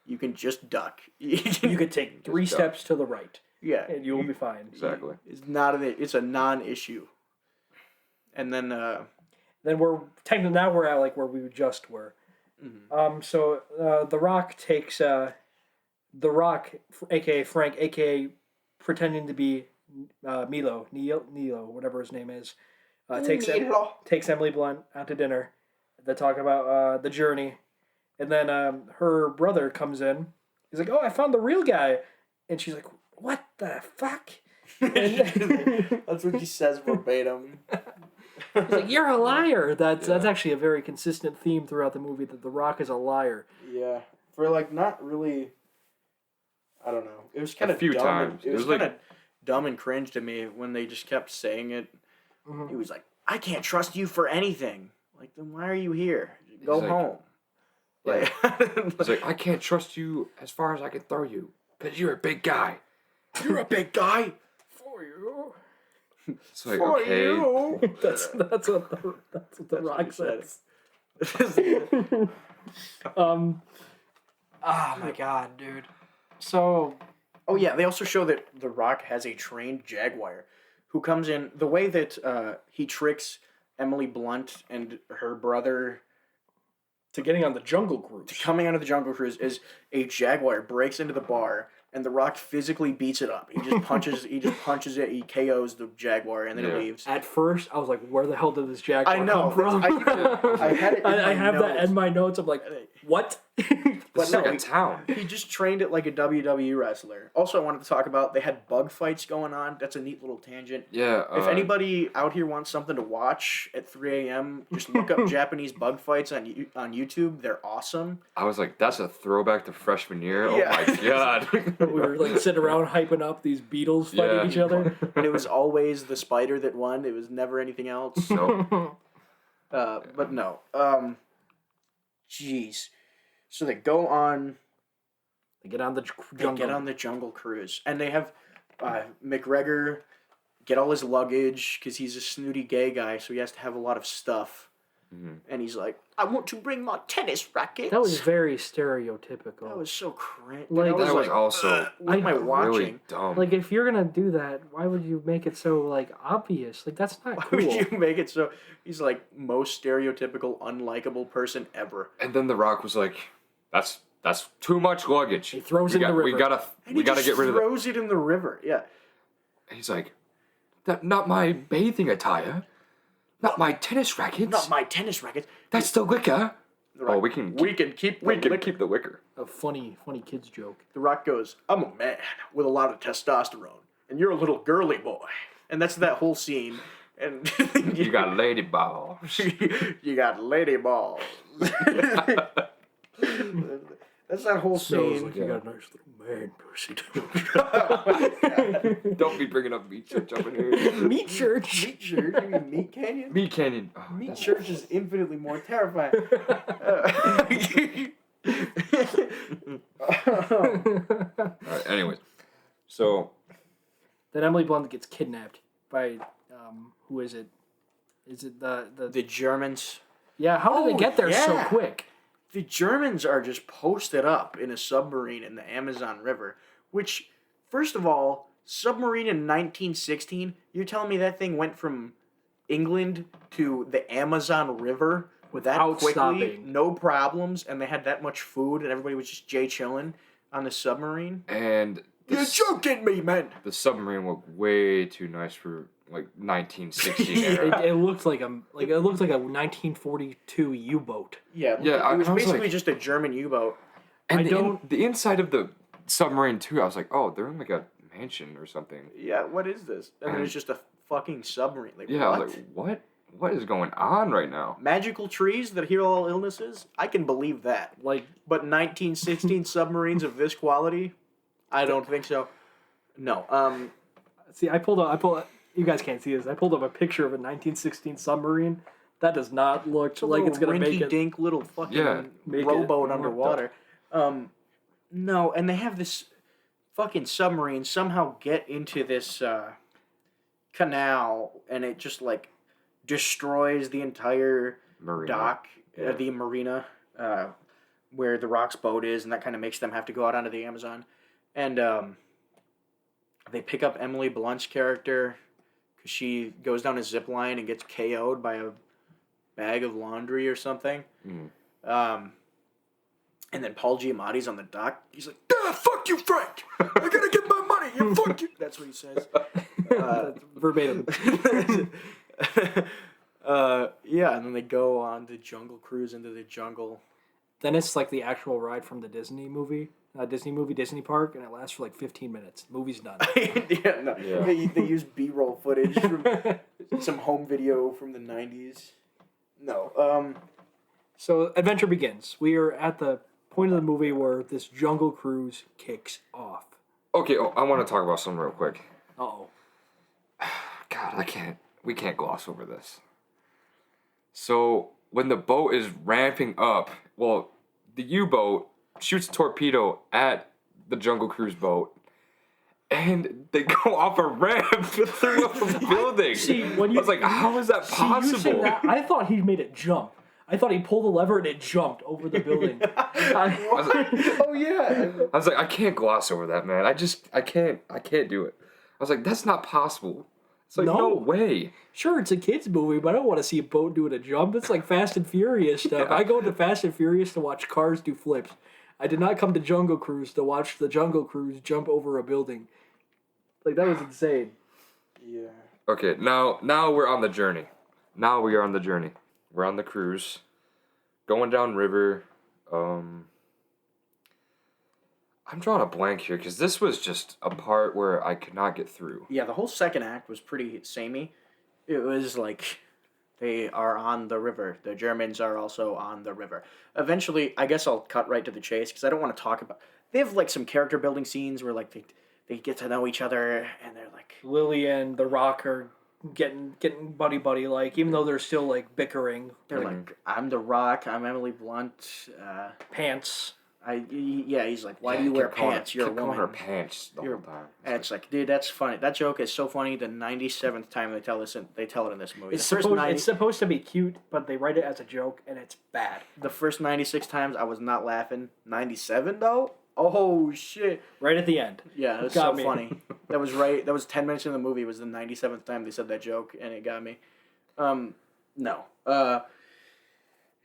You can just duck. You could take 3 steps to the right. Yeah, and you will be fine. Exactly. It's not it's a non-issue. And then we're technically now we're at like where we just were. Mm-hmm. So The Rock takes The Rock, a.k.a. Frank, a.k.a. pretending to be Nilo, whatever his name is, takes Emily Blunt out to dinner. They talk about the journey. And then her brother comes in. He's like, oh, I found the real guy. And she's like, what the fuck? That's what she says verbatim. He's like, you're a liar. That's actually a very consistent theme throughout the movie, that The Rock is a liar. Yeah. For like not really... I don't know. It was kind of times. It was kind of dumb and cringe to me when they just kept saying it. Mm-hmm. He was like, I can't trust you for anything. Like, then why are you here? Go like- home. Yeah. Like, He's like, I can't trust you as far as I can throw you, because you're a big guy. you're a big guy. For you. It's like, For okay. you. That's what the That's what Rock he said. says. Oh my god, dude. So Oh yeah, they also show that The Rock has a trained jaguar who comes in the way that he tricks Emily Blunt and her brother to getting on the Jungle Cruise. coming out of the Jungle Cruise is a jaguar breaks into the bar and The Rock physically beats it up. He just punches it, he KOs the jaguar and then it leaves. At first, I was like, "Where the hell did this jaguar I know. come from?" I had it in I my have that notes. in my notes. I'm like, "What?" This is no, like a town. He just trained it like a WWE wrestler. Also, I wanted to talk about they had bug fights going on. That's a neat little tangent. Yeah. If anybody out here wants something to watch at 3 a.m., just look up Japanese bug fights on YouTube. They're awesome. I was like, that's a throwback to freshman year. Oh Yeah. my god. We were like sitting around hyping up these beetles fighting Yeah. each other. And it was always the spider that won. It was never anything else. Nope. But no. Jeez. So they go on. They get on the They jungle. get on the Jungle Cruise, and they have McGregor get all his luggage because he's a snooty gay guy, so he has to have a lot of stuff. Mhm. And he's like, "I want to bring my tennis rackets." That was very stereotypical. That was so cringe. Like- That was also what am I watching? really dumb. Like, if you're gonna do that, why would you make it so like obvious? Like, that's not Why cool. would you make it so he's like most stereotypical, unlikable person ever? And then The Rock was like, "That's too much luggage. He throws it in the We river. gotta And we he gotta just get rid of it." throws it in the river. Yeah. And he's like, Not my bathing attire, not my tennis rackets. Not my tennis rackets. That's the wicker." The Rock, Oh, we can keep the we can liquor. keep the wicker. A funny kids joke. The Rock goes, "I'm a man with a lot of testosterone, and you're a little girly boy." And that's that whole scene. And You got lady balls. you got lady balls. That's that whole Smells scene. like you got a nice little man pussy. Don't be bringing up Meat Church up in here. Meat church. Meat Church? You mean Meat Canyon? Meat Canyon. Oh, Meat that's- Church is infinitely more terrifying. Alright, anyways. So, Then Emily Blunt gets kidnapped by who is it? Is it the The Germans. yeah? How did Oh, they get there so yeah. quick? The Germans are just posted up in a submarine in the Amazon River, which, first of all, submarine in 1916, you're telling me that thing went from England to the Amazon River Without that quickly, stopping. no problems, and they had that much food, and everybody was just chilling on the submarine? and You're the, joking me, man! the submarine looked way too nice for like 1916 era. It looked like a 1942 U-boat. Yeah, Yeah, it was I was basically like- just a German U-boat. And I the, don't- the inside of the submarine too, I was like, oh, they're in like a mansion or something. Yeah, what is this? And it's just a fucking submarine. Like, Yeah, what? I was like, what is going on right now? Magical trees that heal all illnesses? I can believe that. Like But 1916 submarines of this quality? I don't think so. No. see, I pulled up. You guys can't see this. I pulled up a picture of a 1916 submarine. That does not look like it's gonna make it. Dink little fucking make it rowboat worked underwater. No, and they have this fucking submarine somehow get into this canal, and it just like destroys the entire Marina. dock, Yeah. the marina, where the Rock's boat is, and that kind of makes them have to go out onto the Amazon. And they pick up Emily Blunt's character because she goes down a zip line and gets KO'd by a bag of laundry or something. Mm. And then Paul Giamatti's on the dock. He's like, fuck you, Frank! I gotta get my money! You fuck you! That's what he says. That's verbatim. Yeah, and then they go on the jungle cruise into the jungle. Then it's like the actual ride from the Disney Disney Park, and it lasts for like 15 minutes. Movie's done. Yeah, no. Yeah. They use B-roll footage from some home video from the 90s. No. So adventure begins. We are at the point of the movie where this jungle cruise kicks off. Okay, I want to talk about something real quick. Uh-oh. God, we can't gloss over this. So when the boat is ramping up, well, the U-boat shoots a torpedo at the Jungle Cruise boat, and they go off a ramp through a building. See, I was like, how is that possible? I thought he made it jump. I thought he pulled the lever and it jumped over the building. Oh yeah. I was like, I can't gloss over that, man. I can't do it. I was like, that's not possible. It's like, no way. Sure, it's a kids movie, but I don't want to see a boat doing a jump. It's like Fast and Furious stuff. Yeah. I go to Fast and Furious to watch cars do flips. I did not come to Jungle Cruise to watch the Jungle Cruise jump over a building. Like, that was insane. Yeah. Okay, now we're on the journey. Now we are on the journey. We're on the cruise, going down river. I'm drawing a blank here because this was just a part where I could not get through. Yeah, the whole second act was pretty samey. It was like they are on the river. The Germans are also on the river. Eventually, I guess I'll cut right to the chase because I don't want to talk about. They have like some character building scenes where like they get to know each other and they're like Lily and The Rock are getting buddy like, even though they're still like bickering. they're like I'm the Rock, I'm Emily Blunt. Pants. He's like, why do you wear pants? You're a woman. Calling her pants the whole time. And it's like, dude, that's funny. That joke is so funny. The 97th time they tell it in this movie. It's supposed to be cute, but they write it as a joke, and it's bad. The first 96 times I was not laughing. 97 though? Oh shit! Right at the end. Yeah, it was Got so me. funny. That was right. That was 10 minutes in the movie. It was the 97th time they said that joke, and it got me. No.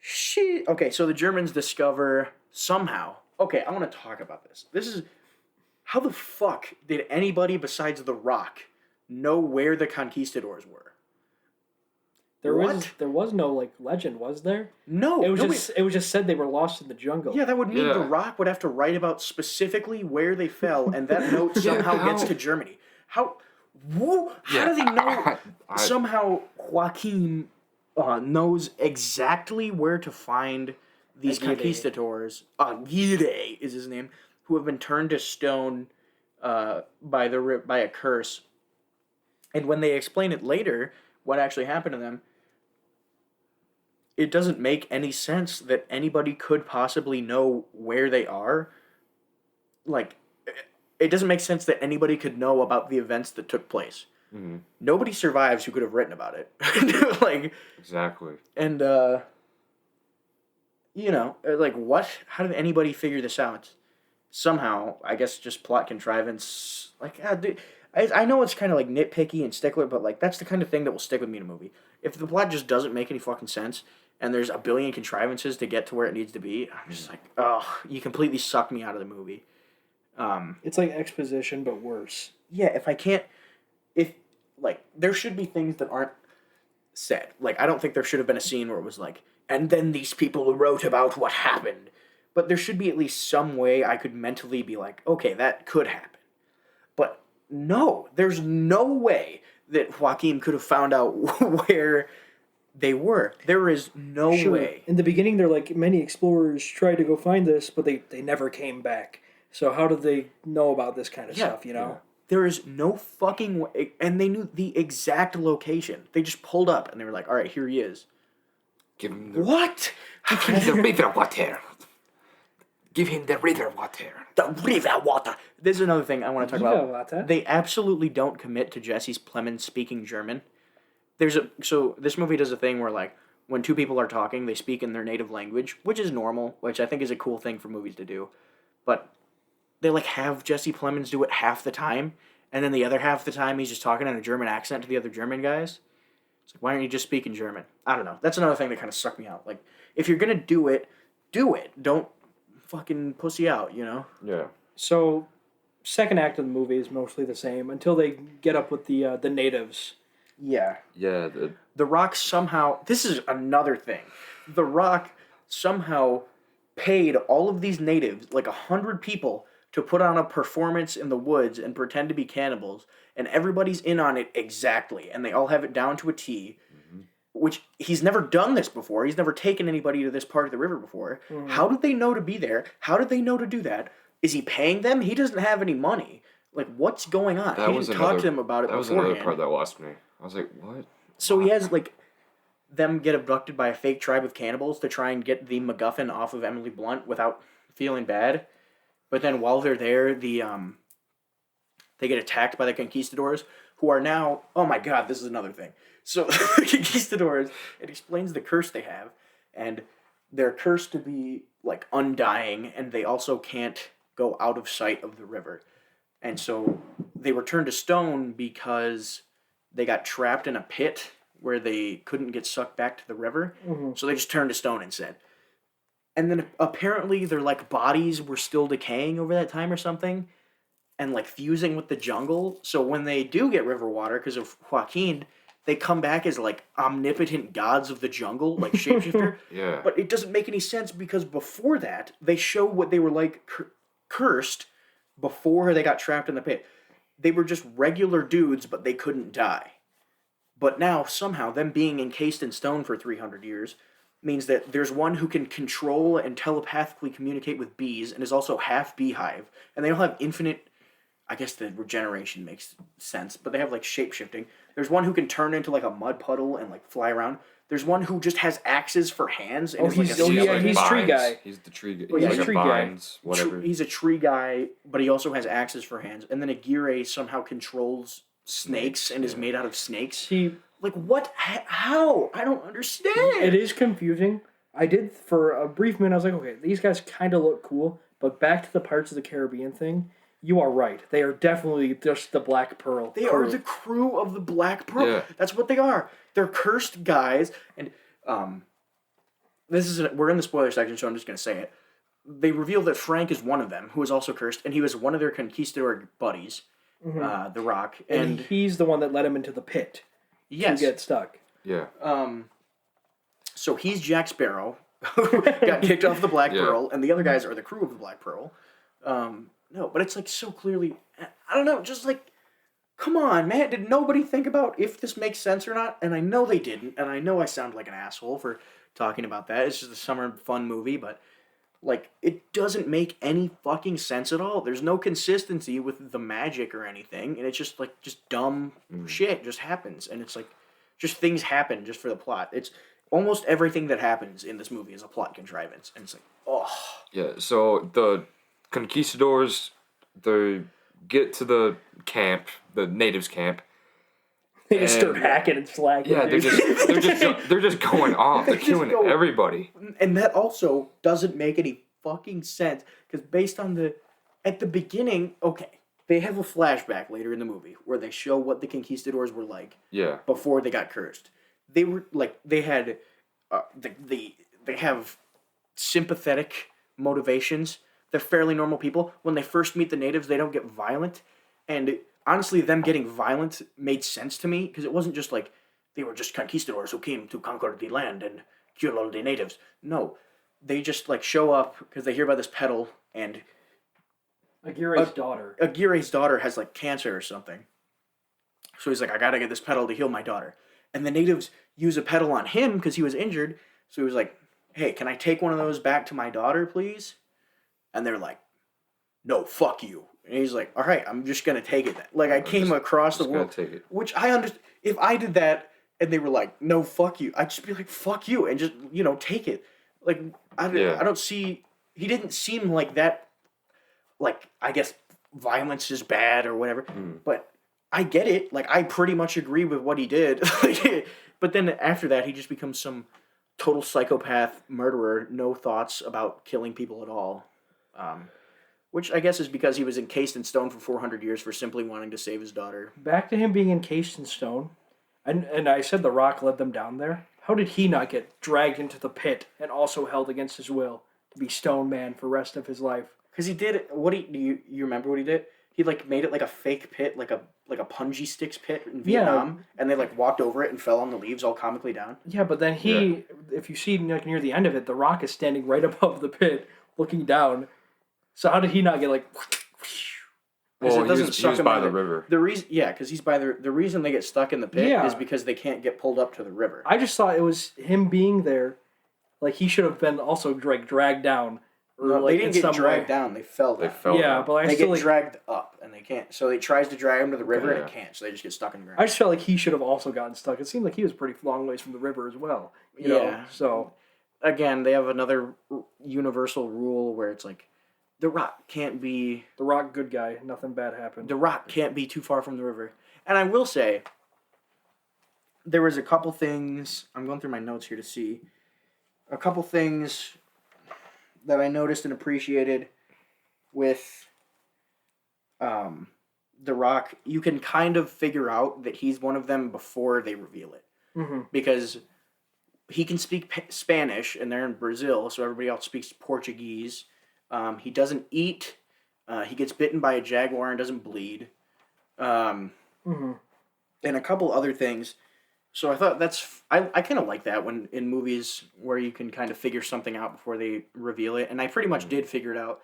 Shit. Okay, so the Germans discover somehow. Okay, I want to talk about this. This is how the fuck did anybody besides The Rock know where the conquistadors were? There was no like legend, was there? No, It was just said they were lost in the jungle. Yeah, that would mean Yeah. The Rock would have to write about specifically where they fell, and that note somehow gets to Germany. How do they know? Somehow Joaquin knows exactly where to find these Aguirre. conquistadors. Aguirre is his name, who have been turned to stone by a curse. And when they explain it later, what actually happened to them, it doesn't make any sense that anybody could possibly know where they are. Like, it doesn't make sense that anybody could know about the events that took place. Mm-hmm. Nobody survives who could have written about it. Like, exactly. and like, what? How did anybody figure this out? Somehow, I guess just plot contrivance. Like, dude, I know it's kind of like nitpicky and stickler, but like that's the kind of thing that will stick with me in a movie. If the plot just doesn't make any fucking sense and there's a billion contrivances to get to where it needs to be, I'm just like, oh, you completely sucked me out of the movie. It's like exposition, but worse. Yeah, there should be things that aren't said. Like, I don't think there should have been a scene where it was like, and then these people wrote about what happened. But there should be at least some way I could mentally be like, okay, that could happen. But no, there's no way that Joaquin could have found out where they were. There is no way. In the beginning, they're like, many explorers tried to go find this, but they never came back. So how did they know about this kind of stuff, you know? Yeah. There is no fucking way. And they knew the exact location. They just pulled up and they were like, all right, here he is. Give him the What? the river water. Give him the river water. The river water. This is another thing I want to talk River about. water? They absolutely don't commit to Jesse Plemons speaking German. So this movie does a thing where like when two people are talking, they speak in their native language, which is normal, which I think is a cool thing for movies to do. But they like have Jesse Plemons do it half the time, and then the other half the time he's just talking in a German accent to the other German guys. It's like, why aren't you just speaking German? I don't know. That's another thing that kind of sucked me out. Like, if you're gonna do it, do it. Don't fucking pussy out, you know? Yeah. So, second act of the movie is mostly the same until they get up with the natives. Yeah. Yeah. The Rock somehow... This is another thing. The Rock somehow paid all of these natives, like 100 people, to put on a performance in the woods and pretend to be cannibals, and everybody's in on it exactly, and they all have it down to a T, which he's never done this before. He's never taken anybody to this part of the river before. How did they know to be there? How did they know to do that? Is he paying them? He doesn't have any money. Like, what's going on? He didn't talk to them about it beforehand. That was another part that lost me. I was like, what? So he has, like, them get abducted by a fake tribe of cannibals to try and get the MacGuffin off of Emily Blunt without feeling bad. But then while they're there, they get attacked by the conquistadors, who are now... Oh my god, this is another thing. So, the conquistadors, it explains the curse they have, and they're cursed to be, like, undying, and they also can't go out of sight of the river. And so, they were turned to stone because they got trapped in a pit where they couldn't get sucked back to the river. Mm-hmm. So they just turned to stone instead. And then apparently their, like, bodies were still decaying over that time or something, and, like, fusing with the jungle. So when they do get river water, because of Joaquin, they come back as, like, omnipotent gods of the jungle, like shapeshifter. Yeah. But it doesn't make any sense because before that, they show what they were like cursed before they got trapped in the pit. They were just regular dudes, but they couldn't die. But now, somehow, them being encased in stone for 300 years means that there's one who can control and telepathically communicate with bees and is also half beehive. And they don't have infinite... I guess the regeneration makes sense, but they have, like, shape-shifting. There's one who can turn into, like, a mud puddle and, like, fly around. There's one who just has axes for hands. And he's tree guy. He's the tree guy. Well, He's he's like tree a guy. vines, whatever. He's a tree guy, but he also has axes for hands. And then Aguirre somehow controls snakes and is made out of snakes. See, like, what? How? I don't understand. it is confusing. I did, for a brief minute, I was like, okay, these guys kind of look cool, but back to the Pirates of the Caribbean thing, you are right. They are definitely just the Black Pearl. They are the crew of the Black Pearl. Yeah. That's what they are. They're cursed guys, and we're in the spoiler section, so I'm just gonna say it. They reveal that Frank is one of them, who is also cursed, and he was one of their conquistador buddies, the Rock, and he's the one that led him into the pit. Yes, to get stuck. Yeah. So he's Jack Sparrow, who got kicked off the Black Pearl, and the other guys are the crew of the Black Pearl. No, but it's, like, so clearly... I don't know, just, like... Come on, man. Did nobody think about if this makes sense or not? And I know they didn't, and I know I sound like an asshole for talking about that. It's just a summer fun movie, but... Like, it doesn't make any fucking sense at all. There's no consistency with the magic or anything, and it's just, like, just dumb shit just happens. And it's, like, just things happen just for the plot. It's... Almost everything that happens in this movie is a plot contrivance, and it's like, oh... Yeah, so the... Conquistadors, they get to the camp, the natives' camp. They just start hacking and slacking. Yeah, they're just going off. They're killing everybody. And that also doesn't make any fucking sense because based on at the beginning, okay, they have a flashback later in the movie where they show what the conquistadors were like. Yeah. Before they got cursed, they were like they had, they have sympathetic motivations. They're fairly normal people. When they first meet the natives, they don't get violent. And honestly, them getting violent made sense to me because it wasn't just like they were just conquistadors who came to conquer the land and kill all the natives. No, they just like show up because they hear about this petal and Aguirre's daughter has like cancer or something. So he's like, I gotta get this petal to heal my daughter. And the natives use a petal on him because he was injured. So he was like, hey, can I take one of those back to my daughter, please? And they're like, no, fuck you. And he's like, all right, I'm just going to take it then. Like, I came across the world. Take it. Which I understand. If I did that and they were like, no, fuck you, I'd just be like, fuck you. And just, take it. Like, I don't see. He didn't seem like that. Like, I guess violence is bad or whatever. But I get it. Like, I pretty much agree with what he did. But then after that, he just becomes some total psychopath murderer. No thoughts about killing people at all. Which I guess is because he was encased in stone for 400 years for simply wanting to save his daughter. Back to him being encased in stone, and I said the Rock led them down there. How did he not get dragged into the pit and also held against his will to be Stone Man for the rest of his life? Because he did do you remember what he did? He like made it like a fake pit, like a punji sticks pit in Vietnam, and they like walked over it and fell on the leaves all comically down. Yeah, but then if you see like near the end of it, the Rock is standing right above the pit, looking down. So how did he not get like? Well, he was by the river. The reason, because he's by the reason they get stuck in the pit is because they can't get pulled up to the river. I just thought it was him being there, like he should have been also dragged down Or No, like they didn't in get some dragged way. down. They fell They down. fell Yeah, down. but I They still get like. dragged up, and they can't. So he tries to drag them to the river, and Yeah. it can't. So they just get stuck in the ground. I just felt like he should have also gotten stuck. It seemed like he was pretty long ways from the river as well. You know? Yeah. So Again, they have another universal rule where it's like, the Rock can't be the Rock, good guy. Nothing bad happened. the Rock can't be too far from the river. And I will say, there was a couple things. I'm going through my notes here to see a couple things that I noticed and appreciated with The Rock. You can kind of figure out that he's one of them before they reveal it. Mm-hmm. Because he can speak Spanish, and they're in Brazil, so everybody else speaks Portuguese. He doesn't eat. He gets bitten by a jaguar and doesn't bleed. And a couple other things. So I thought I kind of like that when in movies where you can kind of figure something out before they reveal it, and I pretty much did figure it out.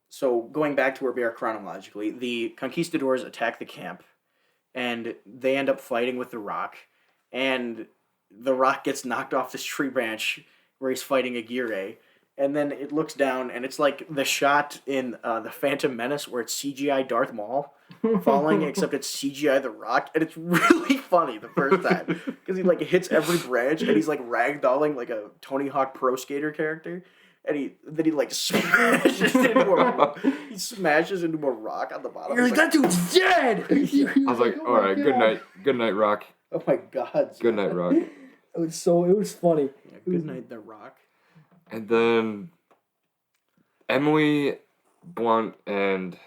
So going back to where we are chronologically, the conquistadors attack the camp, and they end up fighting with the Rock, and the Rock gets knocked off this tree branch where he's fighting Aguirre, and then it looks down, and it's like the shot in the Phantom Menace where it's CGI Darth Maul falling, except it's CGI The Rock, and it's really funny the first time because he like hits every branch, and he's like ragdolling like a Tony Hawk Pro Skater character, and then he like smashes into a rock on the bottom. You're like, that dude's dead. I was like, all right, good night, Rock. Oh my god! Good night, Rock. It was funny. Yeah, good night, The Rock. And then Emily Blunt and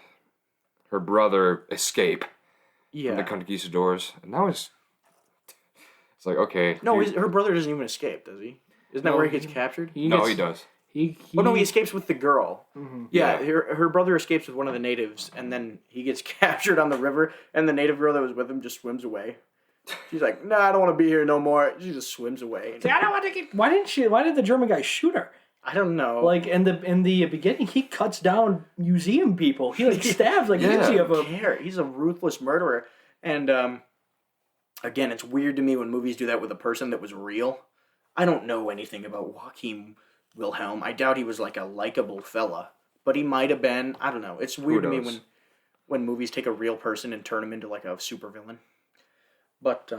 her brother escape Yeah. from the conquistadors, and that was. It's like, okay. No, dude. her brother doesn't even escape, does he? Isn't that No, where he gets captured? He does. He Oh no, he escapes with the girl. Mm-hmm. Yeah, Yeah. her brother escapes with one of the natives, and then he gets captured on the river, and the native girl that was with him just swims away. She's like, "Nah, I don't want to be here no more." She just swims away. See, I don't want to get. Why did the German guy shoot her? I don't know. Like in the beginning, he cuts down museum people. He like stabs like Yeah. easy of I a. don't care. He's a ruthless murderer, and again, it's weird to me when movies do that with a person that was real. I don't know anything about Joachim Wilhelm. I doubt he was like a likable fella, but he might have been. I don't know. It's weird to me knows? when movies take a real person and turn him into like a supervillain. But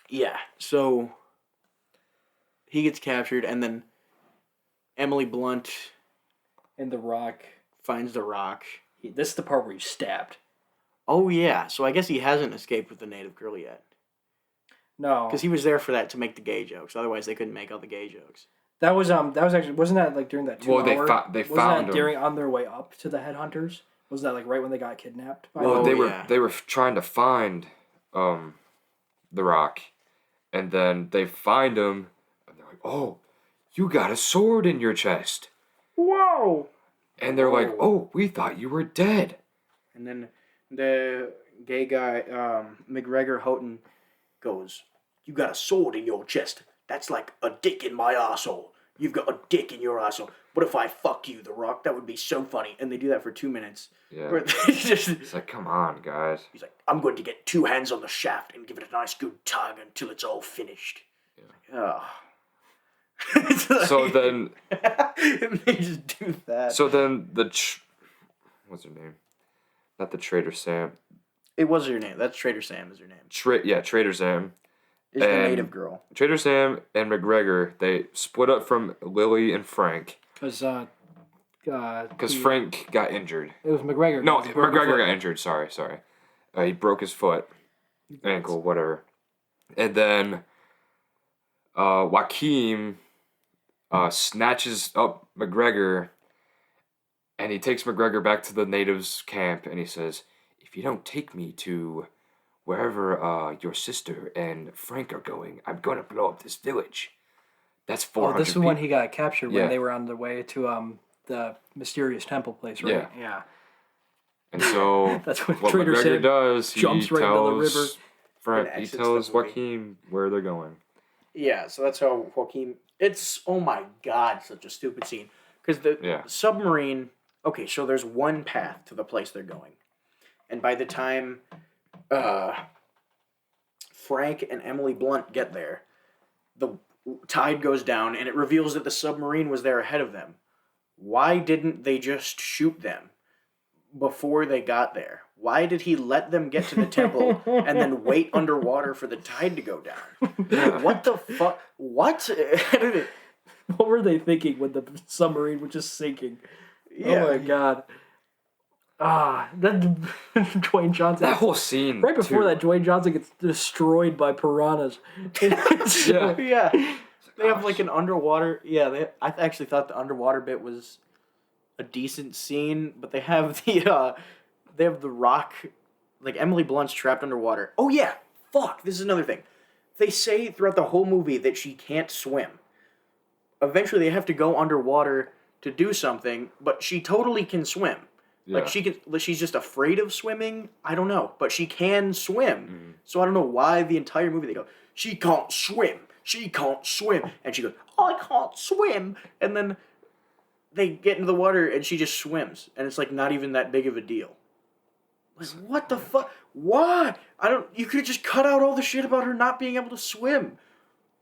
yeah. So he gets captured, and then Emily Blunt And the Rock. finds the Rock. This is the part where he's stabbed. Oh yeah. So I guess he hasn't escaped with the native girl yet. No, Because he was there for that to make the gay jokes. Otherwise, they couldn't make all the gay jokes. that was actually wasn't that like during that 2 Well, they hour? found wasn't him. that during on their way up to the headhunters? Was that like right when they got kidnapped? By Well, them? they were trying to find the Rock, and then they find him, and they're like, "Oh, you got a sword in your chest," Whoa! and they're like, "Oh, we thought you were dead." And then the gay guy, McGregor Houghton, goes, "You got a sword in your chest. That's like a dick in my arsehole. You've got a dick in your arsehole. What if I fuck you, The Rock? That would be so funny." And they do that for 2 minutes. Yeah. Where they just, It's like, come on, guys. he's like, "I'm going to get 2 hands on the shaft and give it a nice good tug until it's all finished." Yeah. Oh. So then, and they just do that. what's her name? Not the Trader Sam. It was her name. That's Trader Sam is her name. Trader Sam. Is the And- native girl. Trader Sam and McGregor, they split up from Lily and Frank Because Frank got injured. it was McGregor. No, He broke his McGregor foot. got injured. Sorry. He broke his foot, ankle, whatever. And then Joaquin snatches up McGregor, and he takes McGregor back to the natives' camp, and he says, "If you don't take me to wherever your sister and Frank are going, I'm going to blow up this village." That's 400 Oh, this is people. when he got captured Yeah. when they were on their way to the mysterious temple place, right? Yeah. And so That's when what Trader McGregor Sam does, he jumps right into the tells river. Frank, And he exits the tells movie. Joaquin where they're going. Yeah, so that's how Joaquin. It's, oh my god, such a stupid scene. Because the Yeah. submarine. Okay, so there's one path to the place they're going. And by the time Frank and Emily Blunt get there, the tide goes down, and it reveals that the submarine was there ahead of them. Why didn't they just shoot them before they got there? Why did he let them get to the temple and then wait underwater for the tide to go down? What the fuck? What? What were they thinking when the submarine was just sinking? Yeah. Oh my god. That Dwayne Johnson. That whole scene. Right before too. that, Dwayne Johnson gets destroyed by piranhas. Yeah. They have like an underwater. Yeah, I actually thought the underwater bit was a decent scene, but they have the Rock, like Emily Blunt's trapped underwater. Oh yeah, fuck. This is another thing. They say throughout the whole movie that she can't swim. Eventually, they have to go underwater to do something, but she totally can swim. Yeah. Like she's just afraid of swimming. I don't know, but she can swim. So I don't know why the entire movie they go, she can't swim. She can't swim. And she goes, I can't swim. And then they get into the water and she just swims. And it's like not even that big of a deal. Like, what the fuck? Why? You could just cut out all the shit about her not being able to swim.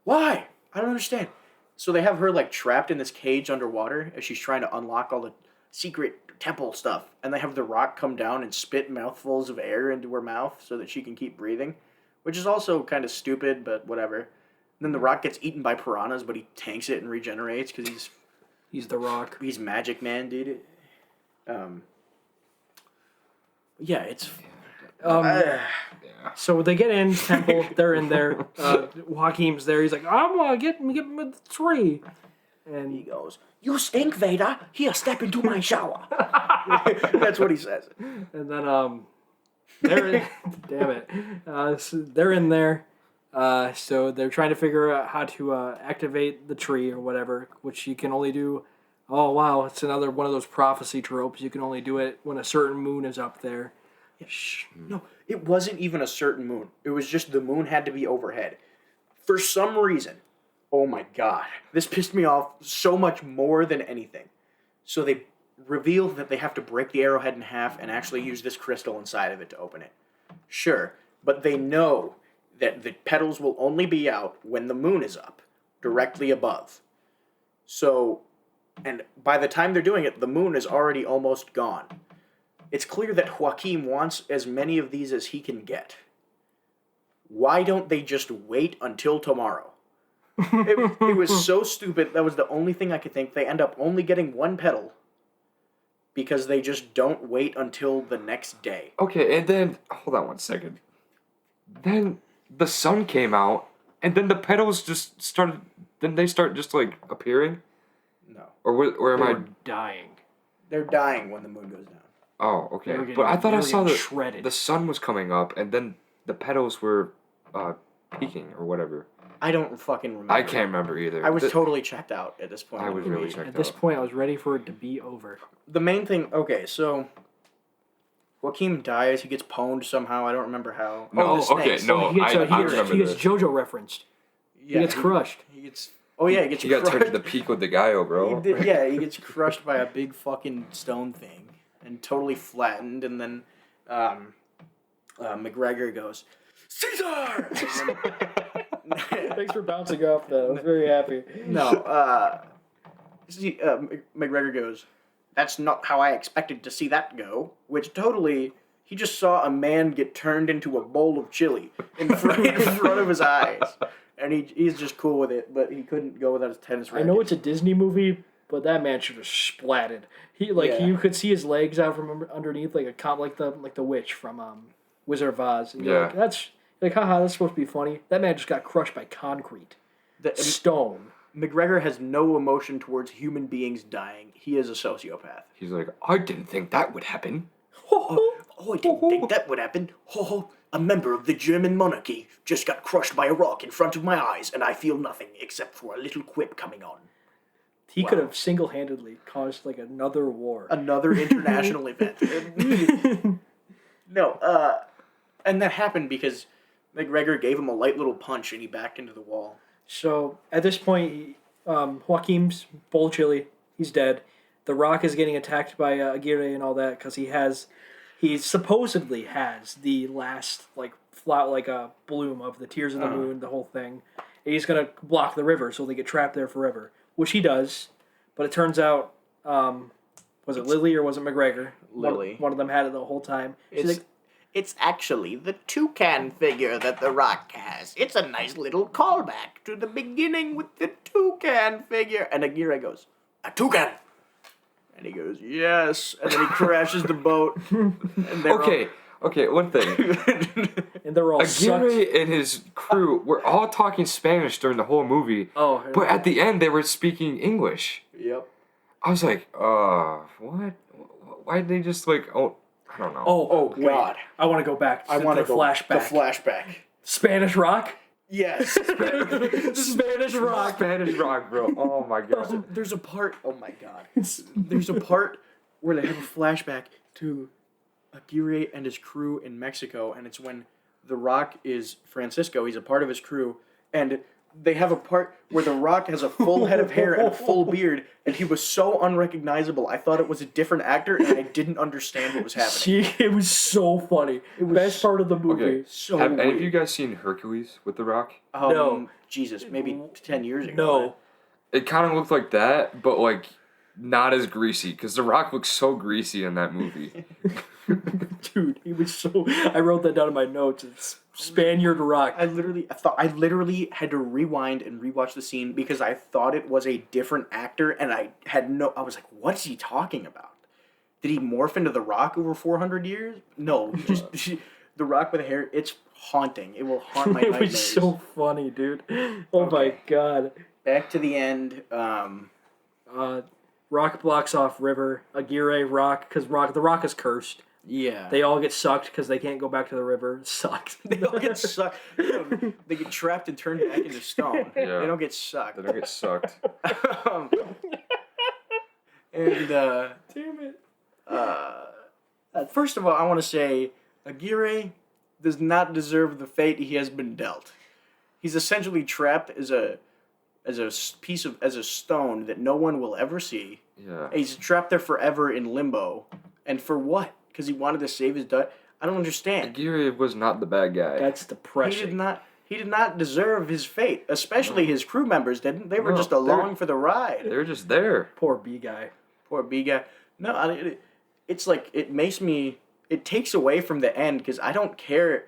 Why? I don't understand. So they have her like trapped in this cage underwater as she's trying to unlock all the secret temple stuff. And they have the Rock come down and spit mouthfuls of air into her mouth so that she can keep breathing. Which is also kind of stupid, but whatever. Then the Rock gets eaten by piranhas, but he tanks it and regenerates because He's the Rock. he's Magic Man, dude. Yeah, it's. So they get in temple. They're in there. Joaquin's there. He's like, I'm gonna get me the tree. And He goes, "You stink, Vader. Here, step into my shower." That's what he says. And then they're in, damn it. So they're in there. So they're trying to figure out how to activate the tree or whatever, which you can only do. Oh wow, it's another one of those prophecy tropes. You can only do it when a certain moon is up there. No, it wasn't even a certain moon. It was just the moon had to be overhead. For some reason, oh my god, this pissed me off so much more than anything. So they reveal that they have to break the arrowhead in half and actually use this crystal inside of it to open it. Sure, but they know that the petals will only be out when the moon is up, directly above. So, and by the time they're doing it, the moon is already almost gone. It's clear that Joaquin wants as many of these as he can get. Why don't they just wait until tomorrow? It was so stupid. That was the only thing I could think. They end up only getting one petal because they just don't wait until the next day. Okay, and then hold on one second. Then the sun came out, and then the petals just started. Then they start just like appearing. No, Or am They I were dying. they're dying when the moon goes down. Oh, okay. They were But I thought they I were saw getting shredded. the sun was coming up, and then the petals were peaking or whatever. I don't fucking remember. I can't remember either. I was totally checked out at this point. I was really checked At this out. point, I was ready for it to be over. The main thing. Okay, so Joaquin dies. He gets pwned somehow. I don't remember how. No, the okay, snakes. no. He gets, I he gets, remember he gets this. JoJo referenced. Yeah, He gets crushed. He gets. Oh yeah, he gets He got crushed. turned to the peak with the Gaio, bro. He gets crushed by a big fucking stone thing and totally flattened, and then McGregor goes, Caesar! Thanks for bouncing off that. I was very happy. McGregor goes, that's not how I expected to see that go, which totally, he just saw a man get turned into a bowl of chili in front of his eyes. And he's just cool with it, but he couldn't go without his tennis I racket. know it's a Disney movie, but that man should have splatted. You could see his legs out from underneath, like the witch from Wizard of Oz. And you're Yeah. like, that's like, haha, that's supposed to be funny. That man just got crushed by concrete, stone. McGregor has no emotion towards human beings dying. He is a sociopath. He's like, I didn't think that would happen. Oh, I didn't think that would happen. Oh, a member of the German monarchy just got crushed by a rock in front of my eyes, and I feel nothing except for a little quip coming on. He could have single-handedly caused like another war. Another international event. No, and that happened because McGregor gave him a light little punch, and he backed into the wall. So at this point, Joaquin's bowl chili. He's dead. The Rock is getting attacked by Aguirre and all that because he supposedly has the last bloom of the Tears of the Moon, the whole thing, and he's gonna block the river so they get trapped there forever, which he does. But it turns out, was it Lily or was it McGregor? Lily. One of them had it the whole time. She's It's actually the toucan figure that The Rock has. It's a nice little callback to the beginning with the toucan figure. And Aguirre goes, a toucan! And he goes, yes. And then he crashes the boat. And they're Okay, one thing. and they're all Aguirre and his crew were all talking Spanish during the whole movie. Oh. But at the end, they were speaking English. Yep. I was like, what? Why did they just like, I don't know. Oh, God. I want to go back. I want to the go flashback. The flashback. Spanish Rock? Yes. Spanish Rock. Spanish Rock, bro. Oh my god. There's a part, oh my God. There's a part where they have a flashback to Aguirre and his crew in Mexico, and it's when The Rock is Francisco. He's a part of his crew, and they have a part where The Rock has a full head of hair and a full beard, and he was so unrecognizable. I thought it was a different actor, and I didn't understand what was happening. It was so funny. Best part of the movie. Okay, So have any of weird. you guys seen Hercules with The Rock? No. Jesus, maybe 10 years ago. No. It kind of looked like that, but like not as greasy, because The Rock looks so greasy in that movie. Dude, he was so... I wrote that down in my notes. It's Spaniard Rock. I literally had to rewind and rewatch the scene because I thought it was a different actor, and I was like, what's he talking about? Did he morph into The Rock over 400 years? No, just The Rock with hair. It's haunting. It will haunt my It nightmares. was so funny, dude. Oh my god. Back to the end. Rock blocks off River. Aguirre, Rock, because The Rock is cursed. Yeah. They all get sucked because they can't go back to the river. It sucks. They all get sucked. They get trapped and turned back into stone. Yeah. They don't get sucked. They don't get sucked. And Damn it. first of all, I want to say Aguirre does not deserve the fate he has been dealt. He's essentially trapped as a stone that no one will ever see. Yeah. He's trapped there forever in limbo, and for what? Because he wanted to save his dad. I don't understand. Aguirre was not the bad guy. That's depressing. He did not deserve his fate. Especially his crew members didn't. They were just along for the ride. They were just there. Poor B guy. Poor B guy. No, it's like it takes away from the end because I don't care.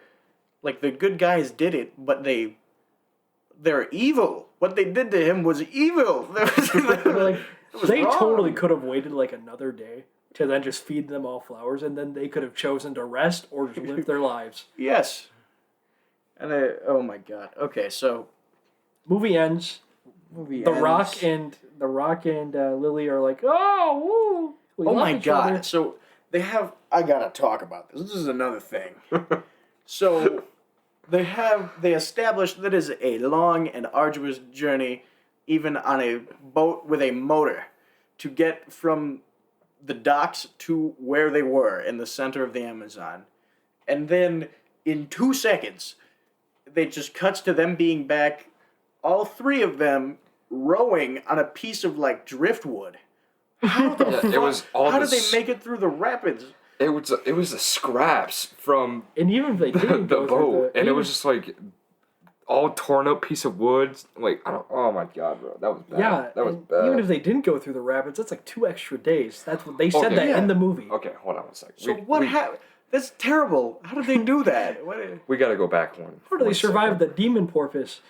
Like the good guys did it, but they're evil. What they did to him was evil. Like, they wrong. totally could have waited like another day to then just feed them all flowers, and then they could have chosen to rest or just live their lives. Yes. And oh my god. Okay, so Movie ends. The Rock and Lily are like, oh, woo. Oh my god. So I gotta talk about this. This is another thing. So they established that it is a long and arduous journey, even on a boat with a motor, to get from the docks to where they were in the center of the Amazon. And then in 2 seconds, they just cuts to them being back, all three of them rowing on a piece of like driftwood. How the fuck? It was all how the did they make it through the rapids? It was the scraps from And even if they didn't the go through boat, and it was just like all torn up piece of wood. Like oh my god, bro, that was bad. Yeah, that was and bad. even if they didn't go through the rapids, that's like 2 extra days. That's what they said Okay. that Yeah. in the movie. Okay, hold on one second. So what happened? That's terrible. How did they do that? We got to go back one. How do they one survive second. the demon porpoise?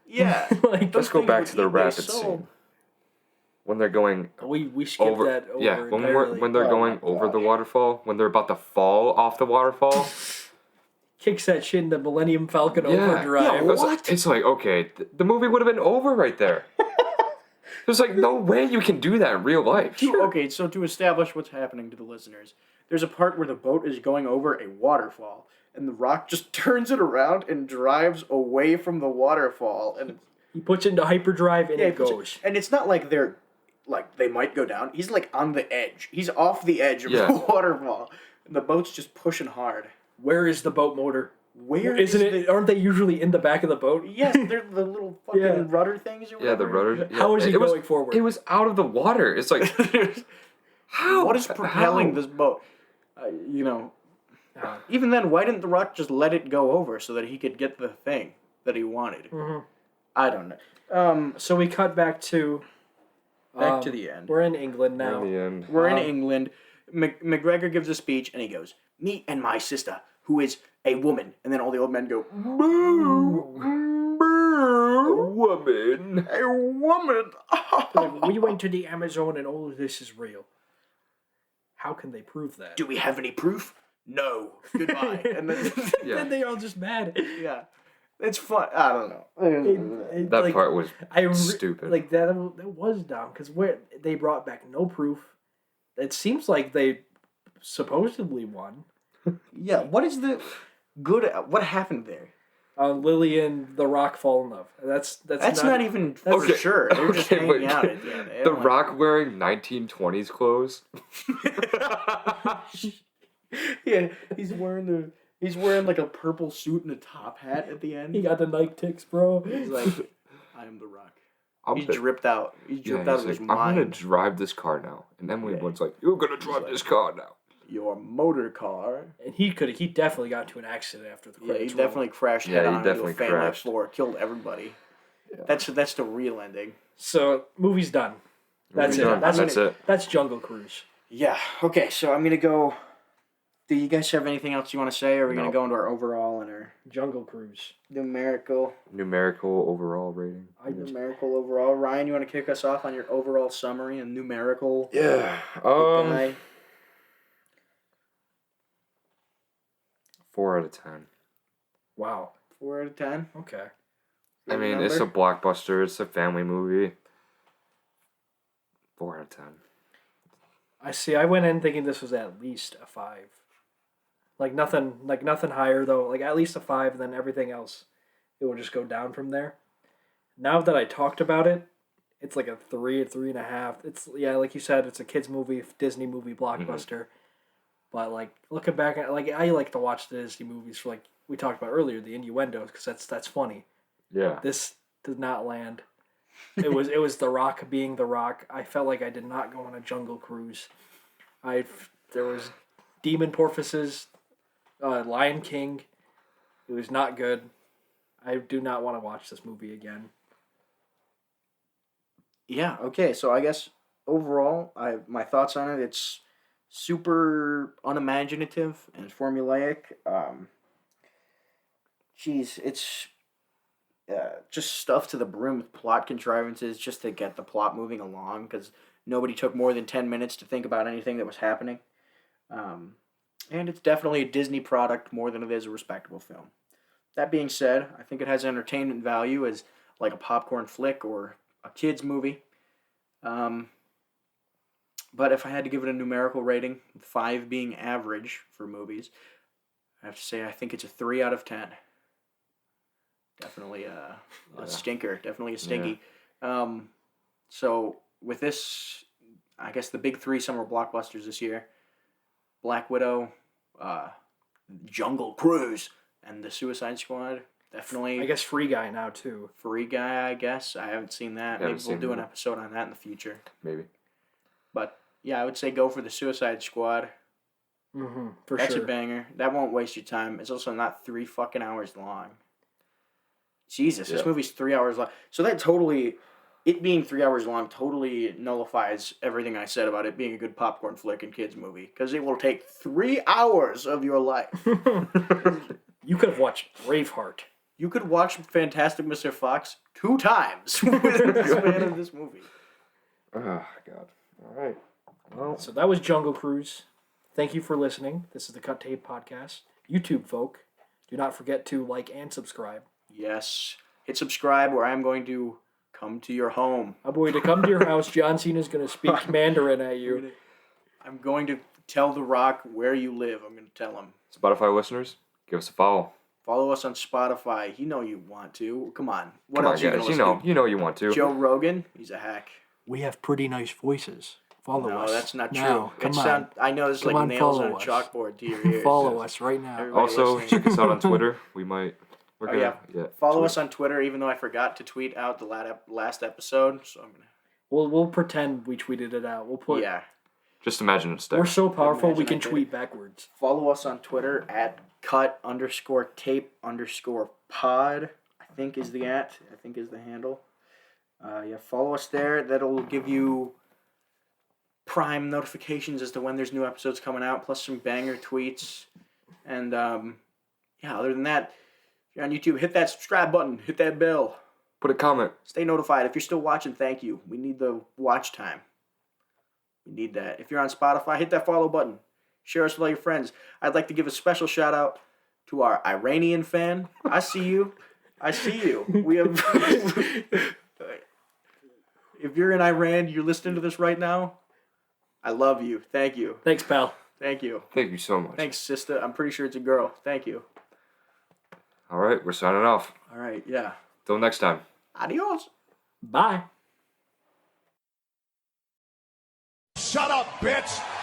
Yeah. Like, Let's go back to the rapid rapid scene. When they're going we skipped over, that over yeah, entirely. when they're Oh going my over the gosh. waterfall, when they're about to fall off the waterfall. Kicks that shit in the Millennium Falcon Yeah. overdrive. Yeah, What? It's like, okay, the movie would have been over right there. There's like no way you can do that in real life. Okay, so to establish what's happening to the listeners, there's a part where the boat is going over a waterfall, and the Rock just turns it around and drives away from the waterfall, and He puts it into hyperdrive and it goes. and it's not like they might go down. He's like on the edge. He's off the edge of Yeah. the waterfall, and the boat's just pushing hard. Where is the boat motor? Where Isn't is it? Aren't they usually in the back of the boat? Yes, they're the little fucking Yeah. rudder things. Or Yeah, the whatever. rudder. How is he it was- going forward? It was out of the water. It's like how? What is propelling How? this boat? Even then, why didn't The Rock just let it go over so that he could get the thing that he wanted? Mm-hmm. I don't know. So we cut back to The end. We're in England We're now. in the end. We're in England. McGregor gives a speech and he goes, "Me and my sister, who is a woman," and then all the old men go, "Boo, boo, Woman. a woman." Like, we went to the Amazon and all of this is real. How can they prove that? Do we have any proof? No. Goodbye. And then, Yeah. Then they all just mad. yeah, it's fun. I don't know. That Like, part was I stupid. Like that was dumb because where they brought back no proof. It seems like they supposedly won. Yeah. What is the good? What happened there? Lily and The Rock fall in love. That's not even for Okay. sure. They were just Okay, hanging wait. out at the end. The Rock wearing 1920s clothes. Yeah, he's wearing like a purple suit and a top hat at the end. He got the Nike ticks, bro. He's like, "I am the Rock." I'm He's gonna- dripped out. He's yeah, dripped out he's of his like, I'm gonna mind. drive this car now. And Emily Yeah. Blunt's like, you're gonna drive like- this car now. Your motor car. And he definitely got into an accident after the Yeah, he credits definitely crashed Yeah, head he on into a definitely family crashed. floor, killed everybody. Yeah. That's the real ending. So movie's done. That's Movie's it. done. That's it. That's Jungle Cruise. Yeah. Okay. So I'm gonna go. Do you guys have anything else you want to say, or are we gonna No. go into our overall and our Jungle Cruise. numerical Overall rating. numerical overall? Ryan, you want to kick us off on your overall summary and numerical? Yeah. Guy? 4 out of 10. Wow. 4 out of 10. Okay. I mean, it's a blockbuster. It's a family movie. 4 out of 10. I see. I went in thinking this was at least a 5. Like nothing higher though. Like at least a 5, and then everything else, it will just go down from there. Now that I talked about it, it's like a 3, a 3.5. It's like you said, it's a kids movie, Disney movie, blockbuster. But like looking back at I like to watch the Disney movies for like we talked about earlier, the innuendos, because that's funny. Yeah. This did not land. It was The Rock being The Rock. I felt like I did not go on a jungle cruise. There was demon porpoises, Lion King. It was not good. I do not want to watch this movie again. Yeah. Okay. So I guess overall, my thoughts on it. It's super unimaginative and formulaic. It's just stuff to the brim with plot contrivances just to get the plot moving along because nobody took more than 10 minutes to think about anything that was happening. And it's definitely a Disney product more than it is a respectable film. That being said, I think it has entertainment value as like a popcorn flick or a kid's movie. But if I had to give it a numerical rating, 5 being average for movies, I have to say I think it's a 3 out of 10. Definitely a stinker. Definitely a stinky. So with this, I guess the big 3 summer blockbusters this year, Black Widow, Jungle Cruise, and The Suicide Squad. Definitely. I guess Free Guy now too. Free Guy, I guess. I haven't seen that. Maybe we'll do an that. episode on that in the future. Maybe. But yeah, I would say go for The Suicide Squad. Mm-hmm, That's a banger. That won't waste your time. It's also not 3 fucking hours long. Jesus, this Yeah. movie's 3 hours long. So that totally, it being 3 hours long, totally nullifies everything I said about it being a good popcorn flick and kids movie. Because it will take 3 hours of your life. You could have watched Braveheart. You could watch Fantastic Mr. Fox 2 times within the span of this movie. Oh, God. All right. Well, So that was Jungle Cruise. Thank you for listening. This is the Cut Tape Podcast. YouTube folk, do not forget to like and subscribe. Yes. Hit subscribe or I'm going to come to your home. I'm going to come to your house. John Cena's going to speak Mandarin at you. I'm going to tell The Rock where you live. I'm going to tell him. Spotify listeners, give us a follow. Follow us on Spotify. You know you want to. Come on. What Come on, else you guys. gonna You listen know you want to? to. Joe Rogan? He's a hack. We have pretty nice voices. Follow No, us. that's not true. Now, come on. I know it's Come like on, nails follow on a us. chalkboard to your ears. Follow us right now. Everybody Also, listening. check us out on Twitter. We're Oh, gonna Follow Twitter. us on Twitter, even though I forgot to tweet out the last episode. So I'm gonna. We'll pretend we tweeted it out. We'll put. Yeah. Just imagine it's We're there. so powerful we Imagine can I did tweet backwards. Follow us on Twitter at cut_tape_pod. I think is the handle. Yeah, follow us there. That'll give you prime notifications as to when there's new episodes coming out, plus some banger tweets. And yeah, other than that, if you're on YouTube, hit that subscribe button, hit that bell. Put a comment. Stay notified. If you're still watching, thank you. We need the watch time. We need that. If you're on Spotify, hit that follow button. Share us with all your friends. I'd like to give a special shout out to our Iranian fan. I see you. We have. If you're in Iran, you're listening to this right now. I love you. Thank you. Thanks, pal. Thank you. Thank you so much. Thanks, sister. I'm pretty sure it's a girl. Thank you. All right, we're signing off. All right, yeah. Till next time. Adios. Bye. Shut up, bitch!